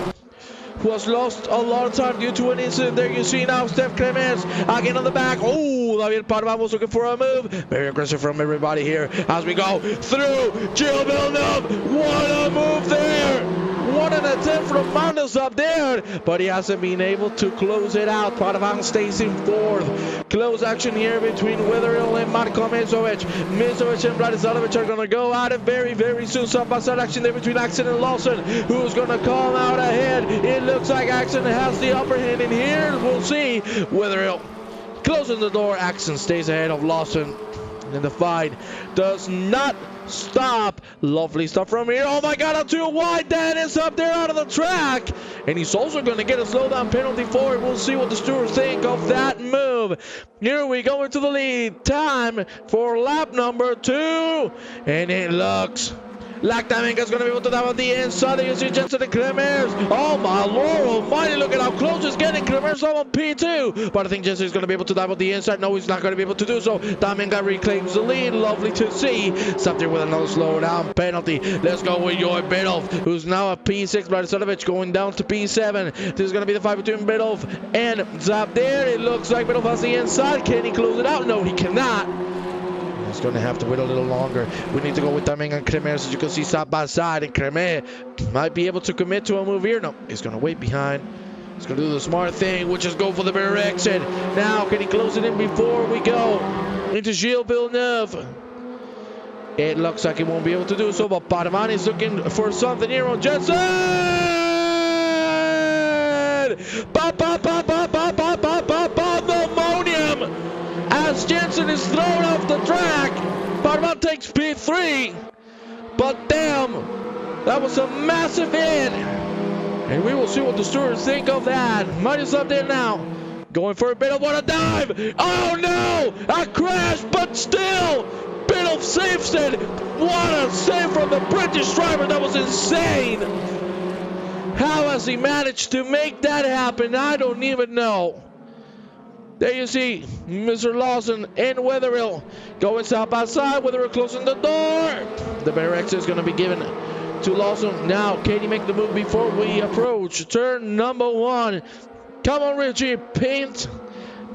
who has lost a lot of time due to an incident. There you see now Steph Kremers again on the back. Oh, David Parvan was looking for a move. Very aggressive from everybody here as we go through Gilles Villeneuve. What a move there. What an attempt from Mandos up there, but he hasn't been able to close it out. Parvan stays in 4th. Close action here between Wetherill and Marko Mizovic. Mizovic and Bratislavovic are going to go at it very, very soon. Some passage action there between Axel and Lawson. Who's going to come out ahead? It looks like Axel has the upper hand in here. We'll see. Wetherill closing the door. Axel stays ahead of Lawson. And the fight does not stop. Lovely stuff from here. Oh my God, a 2 wide. Dennis up there out of the track. And he's also going to get a slowdown penalty for it. We'll see what the stewards think of that move. Here we go into the lead. Time for lap number 2. And it looks like Taminga's going to be able to dive on the inside. You see Jensen and Kremers. Oh my Lord almighty, look at how close he's getting. Kremers on P2. But I think Jensen is going to be able to dive on the inside. No, he's not going to be able to do so. Taminga reclaims the lead. Lovely to see. Something with another slowdown penalty. Let's go with Joy Biddulph, who's now a P6. Bratislavovic going down to P7. This is going to be the fight between Biddulph and Zabdir. It looks like Biddulph has the inside. Can he close it out? No, he cannot. He's going to have to wait a little longer. We need to go with Taminga and Kremers, as you can see, side by side. And Kremers might be able to commit to a move here. No, he's going to wait behind. He's going to do the smart thing, which is go for the rear exit. Now, can he close it in before we go into Gilles Villeneuve? It looks like he won't be able to do so, but Parvan is looking for something here on Jensen. Pandemonium! As Jensen is thrown off the track, Parvan takes P3. But damn, that was a massive hit. And we will see what the stewards think of that. Marty's up there now. Going for a bit of what a dive. Oh no, a crash, but still, Biddulph saves it. What a save from the British driver. That was insane. How has he managed to make that happen? I don't even know. There you see Mr. Lawson and Wetherill going side by side. Wetherill closing the door. The better exit is going to be given to Lawson. Now, can he make the move before we approach turn number 1? Come on, Richie. Paint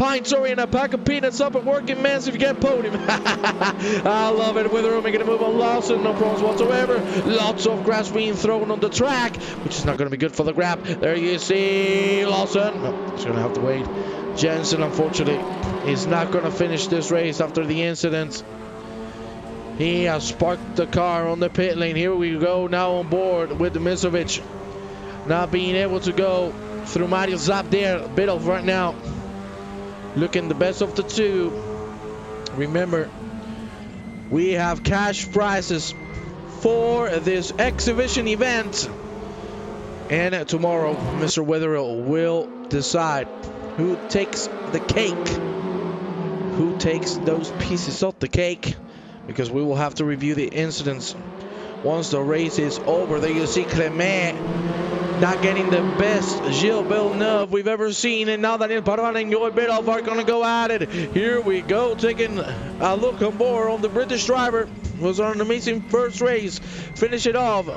pint, sorry, and a pack of peanuts up at Working Man's if you get podium. I love it. Witherell making a move on Lawson, no problems whatsoever. Lots of grass being thrown on the track, which is not going to be good for the grab. There you see Lawson. No, he's going to have to wait. Jensen, unfortunately, is not going to finish this race after the incident. He has parked the car on the pit lane. Here we go now on board with Misovic. Not being able to go through Mario Zap there. Biddulph right now looking the best of the two. Remember, we have cash prizes for this exhibition event. And tomorrow, Mr. Wetherill will decide who takes the cake. Who takes those pieces of the cake. Because we will have to review the incidents once the race is over. There you see Clement not getting the best Gilles Villeneuve we've ever seen. And now Daniel Parvan and Joy Biddulph are going to go at it. Here we go, taking a look on board on the British driver. Was on an amazing first race. Finish it off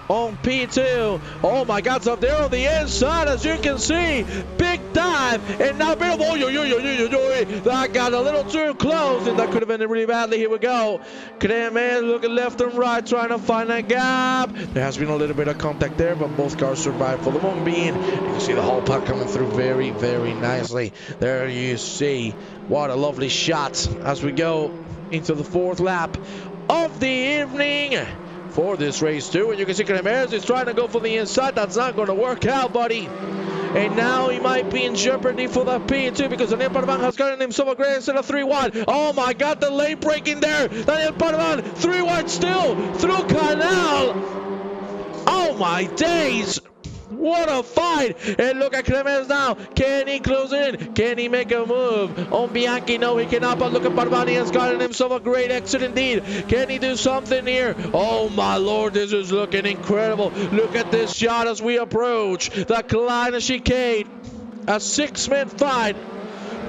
on P2. Oh my God, it's up there on the inside, as you can see. Big dive, and now Biddulph, that got a little too close, and that could have ended really badly. Here we go. Clement looking left and right, trying to find a gap. There has been a little bit of contact there, but both cars survived for the moment being. You can see the whole pack coming through very, very nicely. There you see. What a lovely shot as we go into the fourth lap of the evening for this race too. And you can see Clement is trying to go for the inside. That's not going to work out, buddy. And now he might be in jeopardy for the P2 because Daniel Parvan has gotten himself a great instead of 3 wide. Oh my God, the lane breaking there. Daniel Parvan 3 wide still through Canal. Oh my days. What a fight! And look at Clemens now. Can he close in? Can he make a move on Bianchi? No, he cannot. But look at Barbani has gotten himself a great exit indeed. Can he do something here? Oh my Lord, this is looking incredible. Look at this shot as we approach the Kleine chicane. A 6-man fight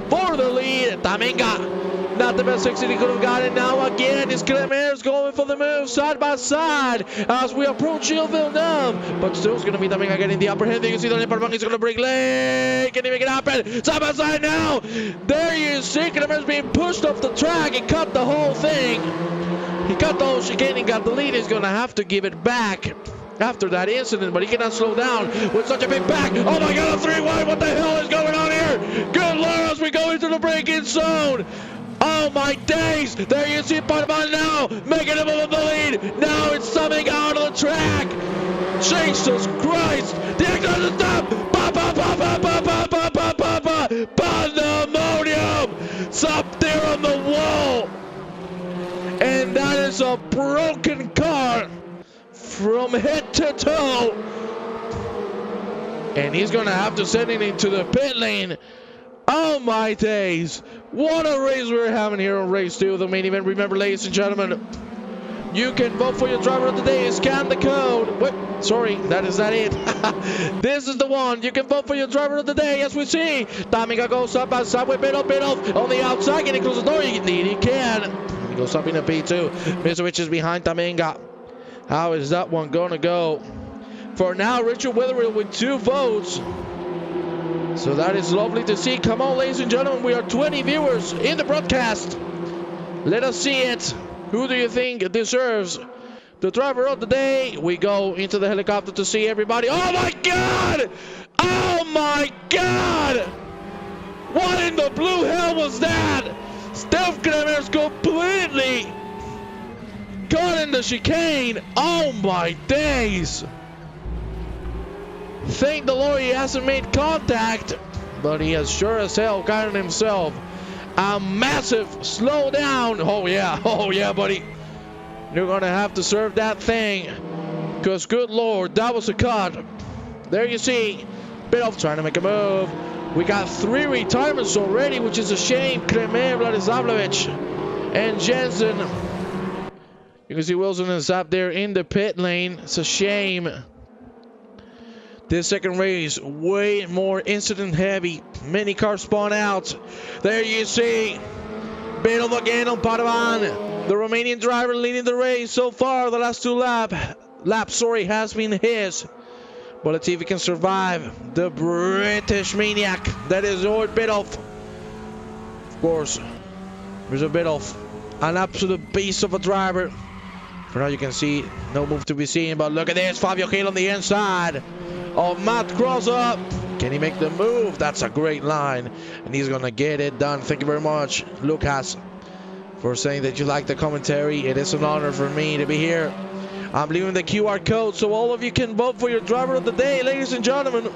for the lead. Taminga. Not the best exit he could have gotten. Now again is Clemens going for the move side by side as we approach Gilles Villeneuve. But still it's going to be Taminga getting the upper hand. You can see Daniel Parvan is going to break lane. Can he make it happen? Side by side now. There you see Clemens being pushed off the track. He cut the whole thing. He cut the whole chicane and got the lead. He's going to have to give it back after that incident, but he cannot slow down with such a big pack. Oh my God, a 3 wide. What the hell is going on here? Good Lord, as we go into the braking zone. Oh my days! There you see Parvan now making a move on the lead. Now it's coming out of the track. Jesus Christ! The exit stop! Pandemonium! It's up there on the wall, and that is a broken car from head to toe. And he's gonna have to send it into the pit lane. Oh my days! What a race we're having here on race 2 of the main event. Remember, ladies and gentlemen, you can vote for your driver of the day. Scan the code. Wait, sorry, that is not it. This is the one. You can vote for your driver of the day. As we see, Taminga goes up by side with Biddulph on the outside. Can he close the door? Indeed, he can. He goes up in a P2. Misovic is behind Taminga. How is that one going to go? For now, Richard Wetherill with 2 votes. So that is lovely to see. Come on, ladies and gentlemen. We are 20 viewers in the broadcast. Let us see it. Who do you think deserves the driver of the day? We go into the helicopter to see everybody. Oh my God! Oh my God! What in the blue hell was that? Steph Clemens completely caught in the chicane. Oh my days! Thank the Lord he hasn't made contact, but he has sure as hell gotten himself a massive slowdown. Oh yeah, buddy. You're gonna have to serve that thing, because good Lord, that was a cut. There you see, Biddulph trying to make a move. We got 3 retirements already, which is a shame. Clement, Vladislavovich, and Jensen. You can see Wilson is up there in the pit lane. It's a shame. This second race, way more incident heavy. Many cars spawn out. There you see Biddulph again on Parvan. The Romanian driver leading the race so far. The last 2 laps has been his. But let's see if he can survive the British maniac that is Joy Biddulph. Of course, there's a bit of an absolute beast of a driver. For now, you can see no move to be seen, but look at this. Fabio Hill on the inside of Matt Crossup. Can he make the move? That's a great line, and he's gonna get it done. Thank you very much, Lucas, for saying that you like the commentary. It is an honor for me to be here. I'm leaving the QR code so all of you can vote for your driver of the day, ladies and gentlemen.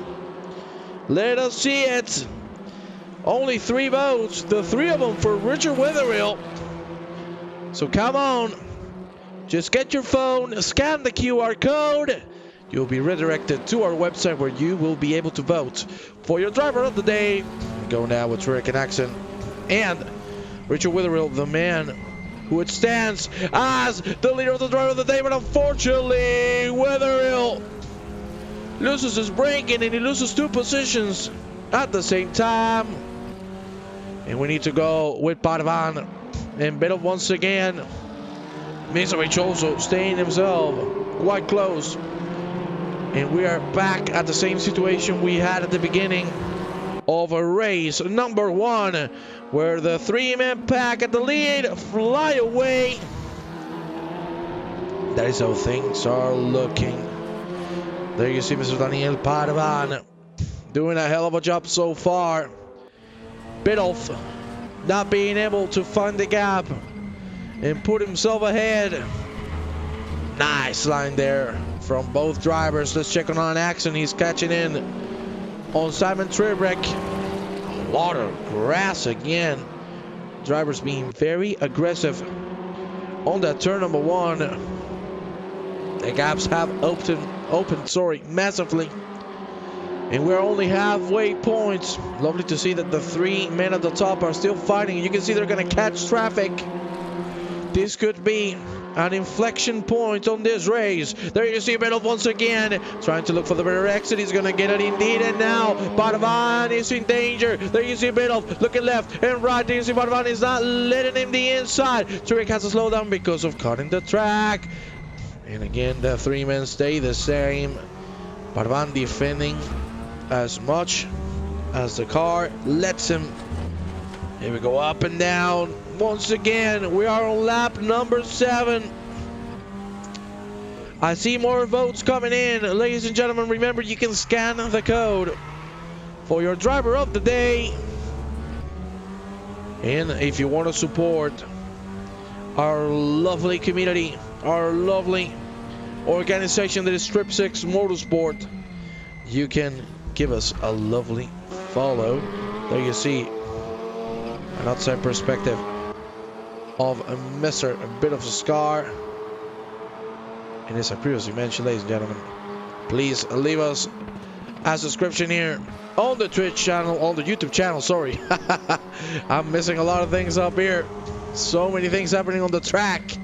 Let us see it. Only 3 votes, the 3 of them for Richard Wetherill. So come on, just get your phone, scan the QR code. You'll be redirected to our website where you will be able to vote for your driver of the day. Go now with Rick and Axon and Richard Wetherill, the man who stands as the leader of the driver of the day, but unfortunately Wetherill loses his braking and he loses 2 positions at the same time. And we need to go with Padovan and Biddle once again. Mizovic also staying himself quite close. And we are back at the same situation we had at the beginning of a race number 1, where the 3-man pack at the lead fly away. That is how things are looking. There you see Mr. Daniel Padovan doing a hell of a job so far. Biddulph not being able to find the gap and put himself ahead. Nice line there from both drivers. Let's check on Axon. He's catching in on Simon Trippsix. A lot of grass again. Drivers being very aggressive on that turn number 1. The gaps have opened massively. And we're only halfway points. Lovely to see that the 3 men at the top are still fighting. You can see they're going to catch traffic. This could be an inflection point on this race. There you see Biddulph once again trying to look for the better exit. He's gonna get it indeed, and now Padovan is in danger. There you see Biddulph looking left and right. There you see Padovan is not letting him the inside. Trick has to slow down because of cutting the track. And again, the 3 men stay the same. Padovan defending as much as the car lets him. Here we go, up and down. Once again, we are on lap number 7. I see more votes coming in. Ladies and gentlemen, remember you can scan the code for your driver of the day. And if you want to support our lovely community, our lovely organization that is Trippsix Motorsport, you can give us a lovely follow. There you see an outside perspective of a Mr. A bit of a scar. And as I previously mentioned, ladies and gentlemen, please leave us a subscription here on the Twitch channel, on the YouTube channel, sorry. I'm missing a lot of things up here. So many things happening on the track.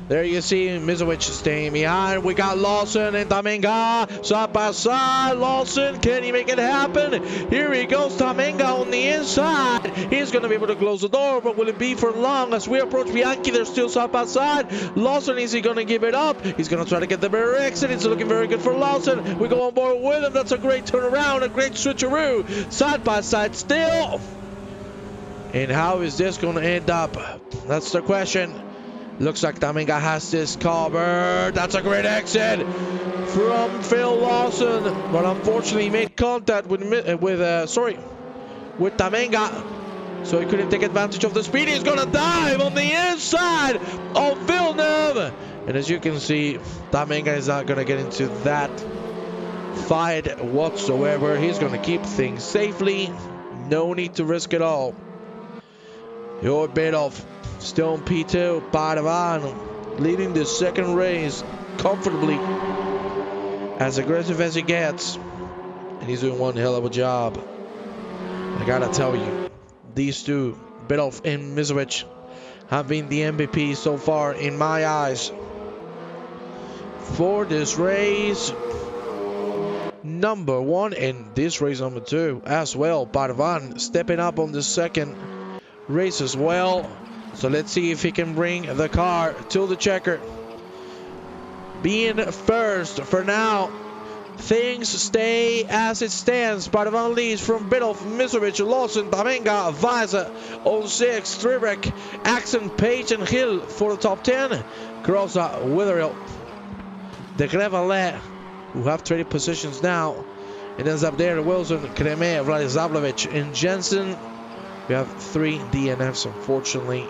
There you see Mizovic staying behind. We got Lawson and Tamenga side by side. Lawson, can he make it happen? Here he goes, Tamenga on the inside. He's going to be able to close the door, but will it be for long? As we approach Bianchi, they're still side by side. Lawson, is he going to give it up? He's going to try to get the better exit. It's looking very good for Lawson. We go on board with him. That's a great turnaround, a great switcheroo. Side by side still. And how is this going to end up? That's the question. Looks like Tamenga has this covered. That's a great exit from Phil Lawson, but unfortunately he made contact with Tamenga, so he couldn't take advantage of the speed. He's gonna dive on the inside of Villeneuve, and as you can see, Tamenga is not gonna get into that fight whatsoever. He's gonna keep things safely. No need to risk it all. Your Biddulph still in P2. Padovan leading the second race comfortably, as aggressive as he gets, and he's doing one hell of a job. I gotta tell you, these two, Biddulph and Mizovic, have been the MVP so far in my eyes for this race number 1 and this race number 2 as well. Padovan stepping up on the second race as well. So let's see if he can bring the car to the checker. Being first for now, things stay as it stands. Padovan leads from Biddulph, Misovic, Lawson, Tamenga, Weiser, 06, Trippsix, Axon, Page, and Hill for the top 10. Groza, Witherill, De Grevalet, who have traded positions now. It ends up there, Wilson, Kreme, Vladislavovich, and Jensen. We have 3 DNFs, unfortunately.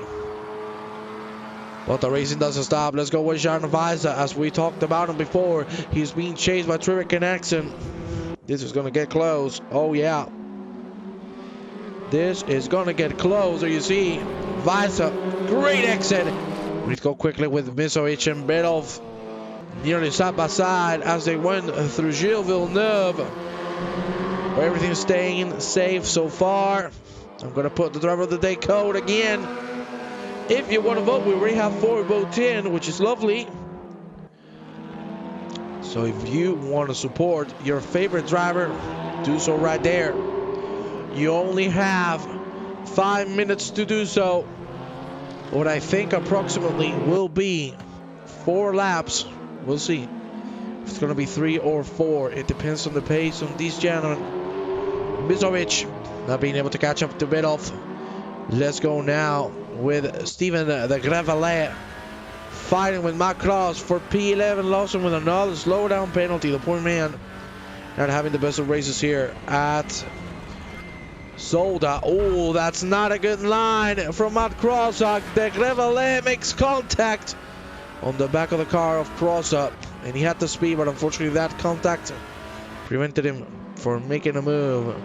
But the racing doesn't stop. Let's go with Jan Weiser. As we talked about him before, he's being chased by Trippsix and Axon. This is going to get close. Oh, yeah. This is going to get close. There you see Weiser. Great exit. We need to go quickly with Misovic and Biddulph. Nearly side by side as they went through Gilles Villeneuve. But everything's staying safe so far. I'm going to put the driver of the day code again. If you want to vote, we already have 4 votes in, which is lovely. So if you want to support your favorite driver, do so right there. You only have 5 minutes to do so. What I think approximately will be 4 laps. We'll see. If it's going to be 3 or 4. It depends on the pace of these gentlemen. Misovic not being able to catch up to Biddulph. Let's go now with Steven De Grevalet fighting with Matt Cross for P11. Lawson with another slowdown penalty. The poor man not having the best of races here at Zolder. Oh, that's not a good line from Matt Cross. De Grevalet makes contact on the back of the car of Crossup, and he had the speed, but unfortunately that contact prevented him from making a move.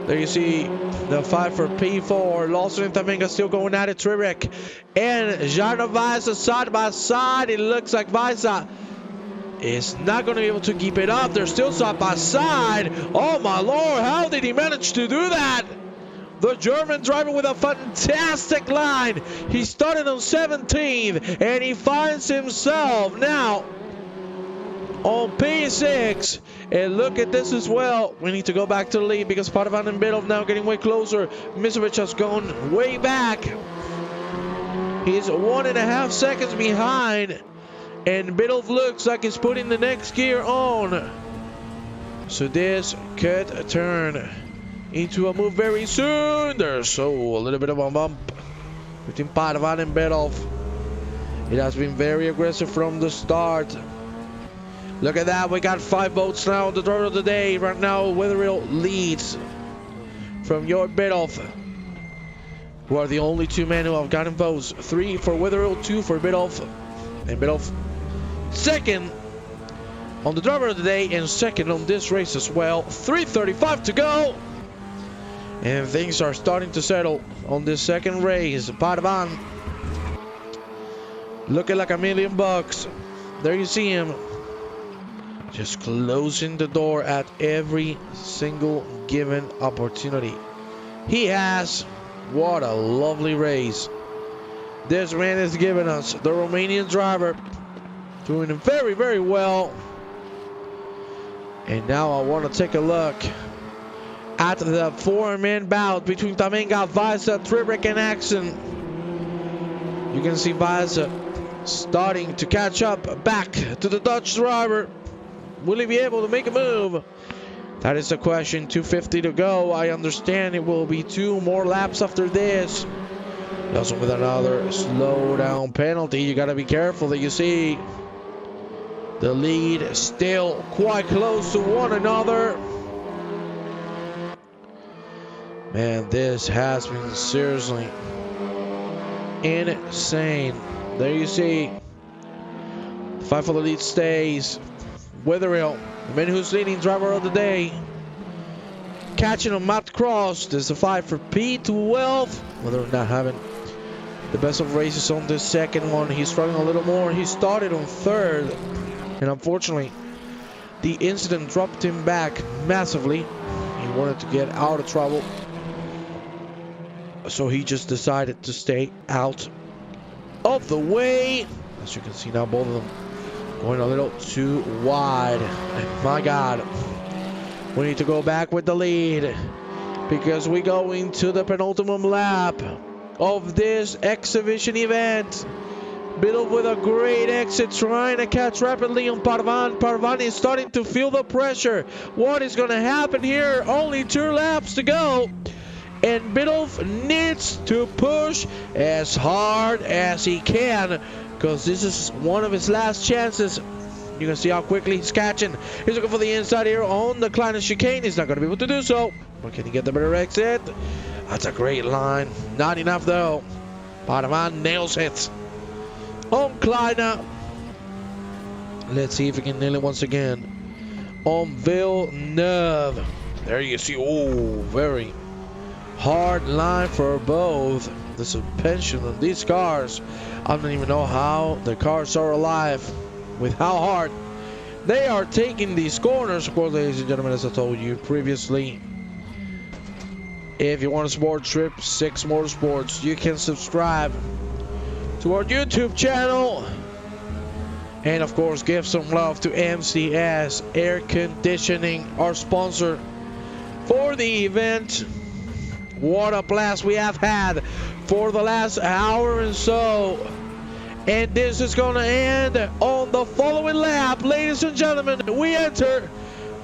There you see the fight for P4. Lawson and Tamenga still going at it. Trippsix and Jarno Weiser side by side. It looks like Weiser is not going to be able to keep it up. They're still side by side. Oh my lord, how did he manage to do that? The German driver with a fantastic line. He started on 17th and he finds himself now on P6. And look at this as well. We need to go back to the lead because Padovan and Biddulph now getting way closer. Misovic has gone way back. He's 1.5 seconds behind. And Biddulph looks like he's putting the next gear on. So this could turn into a move very soon. There's a little bit of a bump between Padovan and Biddulph. It has been very aggressive from the start. Look at that, we got 5 votes now on the driver of the day. Right now, Witherill leads from your Biddulph, who are the only 2 men who have gotten votes. 3 for Witherill, 2 for Biddulph. And Biddulph second on the driver of the day and second on this race as well. 3:35 to go. And things are starting to settle on this second race. Padovan looking like $1 million. There you see him. Just closing the door at every single given opportunity he has. What a lovely race this man is giving us. The Romanian driver doing very, very well. And now I want to take a look at the 4-man bout between Tamenga, Weiser, Trippsix, and Axon. You can see Weiser starting to catch up back to the Dutch driver. Will he be able to make a move? That is the question. 2:50 to go. I understand it will be 2 more laps after this. Also with another slow down penalty. You got to be careful that you see the lead still quite close to one another. Man, this has been seriously insane. There you see. Fight for the lead stays. Witherill, the man who's leading driver of the day. Catching on Matt Cross. There's a fight for P12. Whether or not having the best of races on this second one. He's struggling a little more. He started on 3rd. And unfortunately, the incident dropped him back massively. He wanted to get out of trouble. So he just decided to stay out of the way. As you can see now, both of them going a little too wide. And my God, we need to go back with the lead because we go into the penultimate lap of this exhibition event. Biddle with a great exit, trying to catch rapidly on Parvan. Parvan is starting to feel the pressure. What is going to happen here? Only 2 laps to go. And Biddle needs to push as hard as he can, because this is one of his last chances. You can see how quickly he's catching. He's looking for the inside here on the Kleiner chicane. He's not going to be able to do so. But can he get the better exit? That's a great line. Not enough though. Parvan nails it on Kleiner. Let's see if he can nail it once again on Villeneuve. There you see. Oh, very hard line for both. The suspension on these cars, I don't even know how the cars are alive with how hard they are taking these corners. Of course, ladies and gentlemen, as I told you previously, if you want to support Trippsix Motorsports, you can subscribe to our YouTube channel. And of course, give some love to MCS Air Conditioning, our sponsor for the event. What a blast we have had for the last hour and so. And this is going to end on the following lap. Ladies and gentlemen, we enter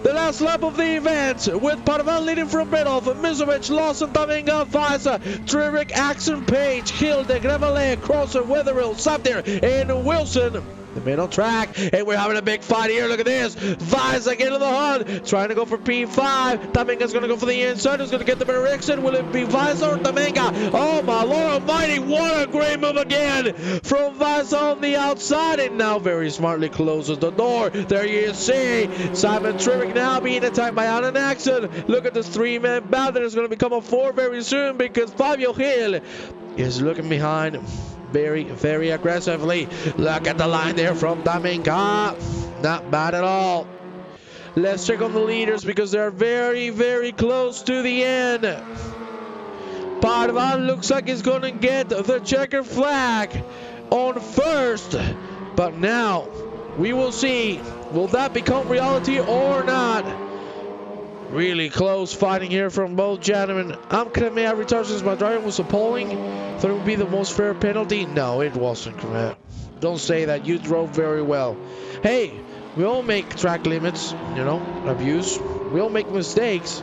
the last lap of the event with Parvan leading from Biddulph, Mizovic, Lawson, Taminga, Faisa, Trippsix, Axon, Page, Hilde, Grevalet, Crosser, Wetherill, Saptir, and Wilson. The middle track, and we're having a big fight here. Look at this. Vizak into the hunt, trying to go for P5. Taminga's going to go for the inside. Who's going to get the better exit? Will it be Vizak or Taminga? Oh, my Lord Almighty. What a great move again from Vizak on the outside. And now very smartly closes the door. There you see Simon Trippsix now being attacked by Alan Axon. Look at this 3-man battle. It's going to become a 4 very soon, because Fabio Gil is looking behind very, very aggressively. Look at the line there from Taminga. Not bad at all. Let's check on the leaders, because they're very, very close to the end. Parvan looks like he's going to get the checker flag on first. But now we will see. Will that become reality or not? Really close fighting here from both gentlemen. I'm Creme retard since my driver was appalling. Thought it would be the most fair penalty. No, it wasn't, Creme. Don't say that. You drove very well. Hey, we all make track limits, you know, abuse. We all make mistakes.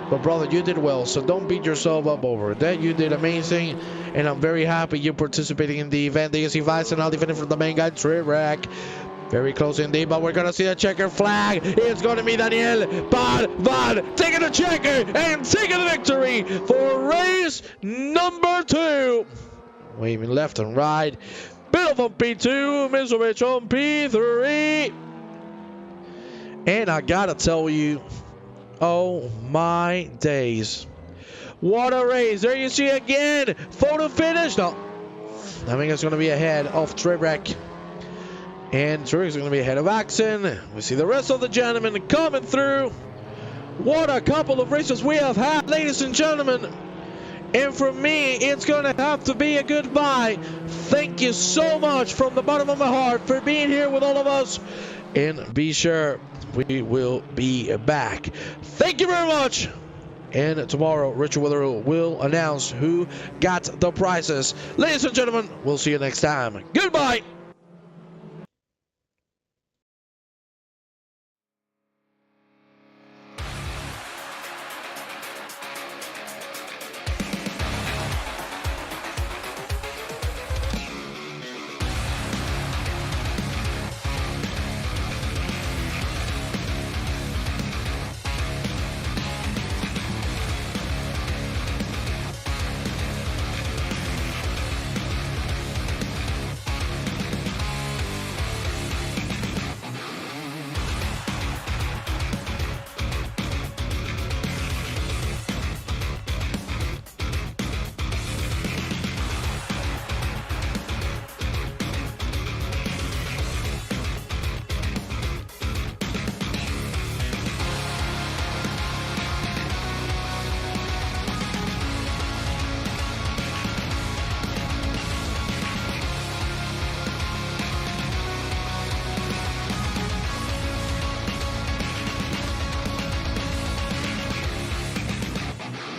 But brother, you did well, so don't beat yourself up over it. That you did amazing, and I'm very happy you're participating in the event. You see Vice and now defending from the main guy, Trippsix. Very close indeed, but we're going to see a checker flag. It's going to be Daniel Parvan taking the checker and taking the victory for race number 2. Waving left and right. Biddulph on P2, Mizovic on P3. And I got to tell you, oh my days. What a race. There you see again. Photo finish. No, I think it's going to be ahead of Trippsix. And Trippsix is going to be ahead of Axon. We see the rest of the gentlemen coming through. What a couple of races we have had, ladies and gentlemen. And for me, it's going to have to be a goodbye. Thank you so much from the bottom of my heart for being here with all of us. And be sure we will be back. Thank you very much. And tomorrow, Richard Wetherill will announce who got the prizes. Ladies and gentlemen, we'll see you next time. Goodbye.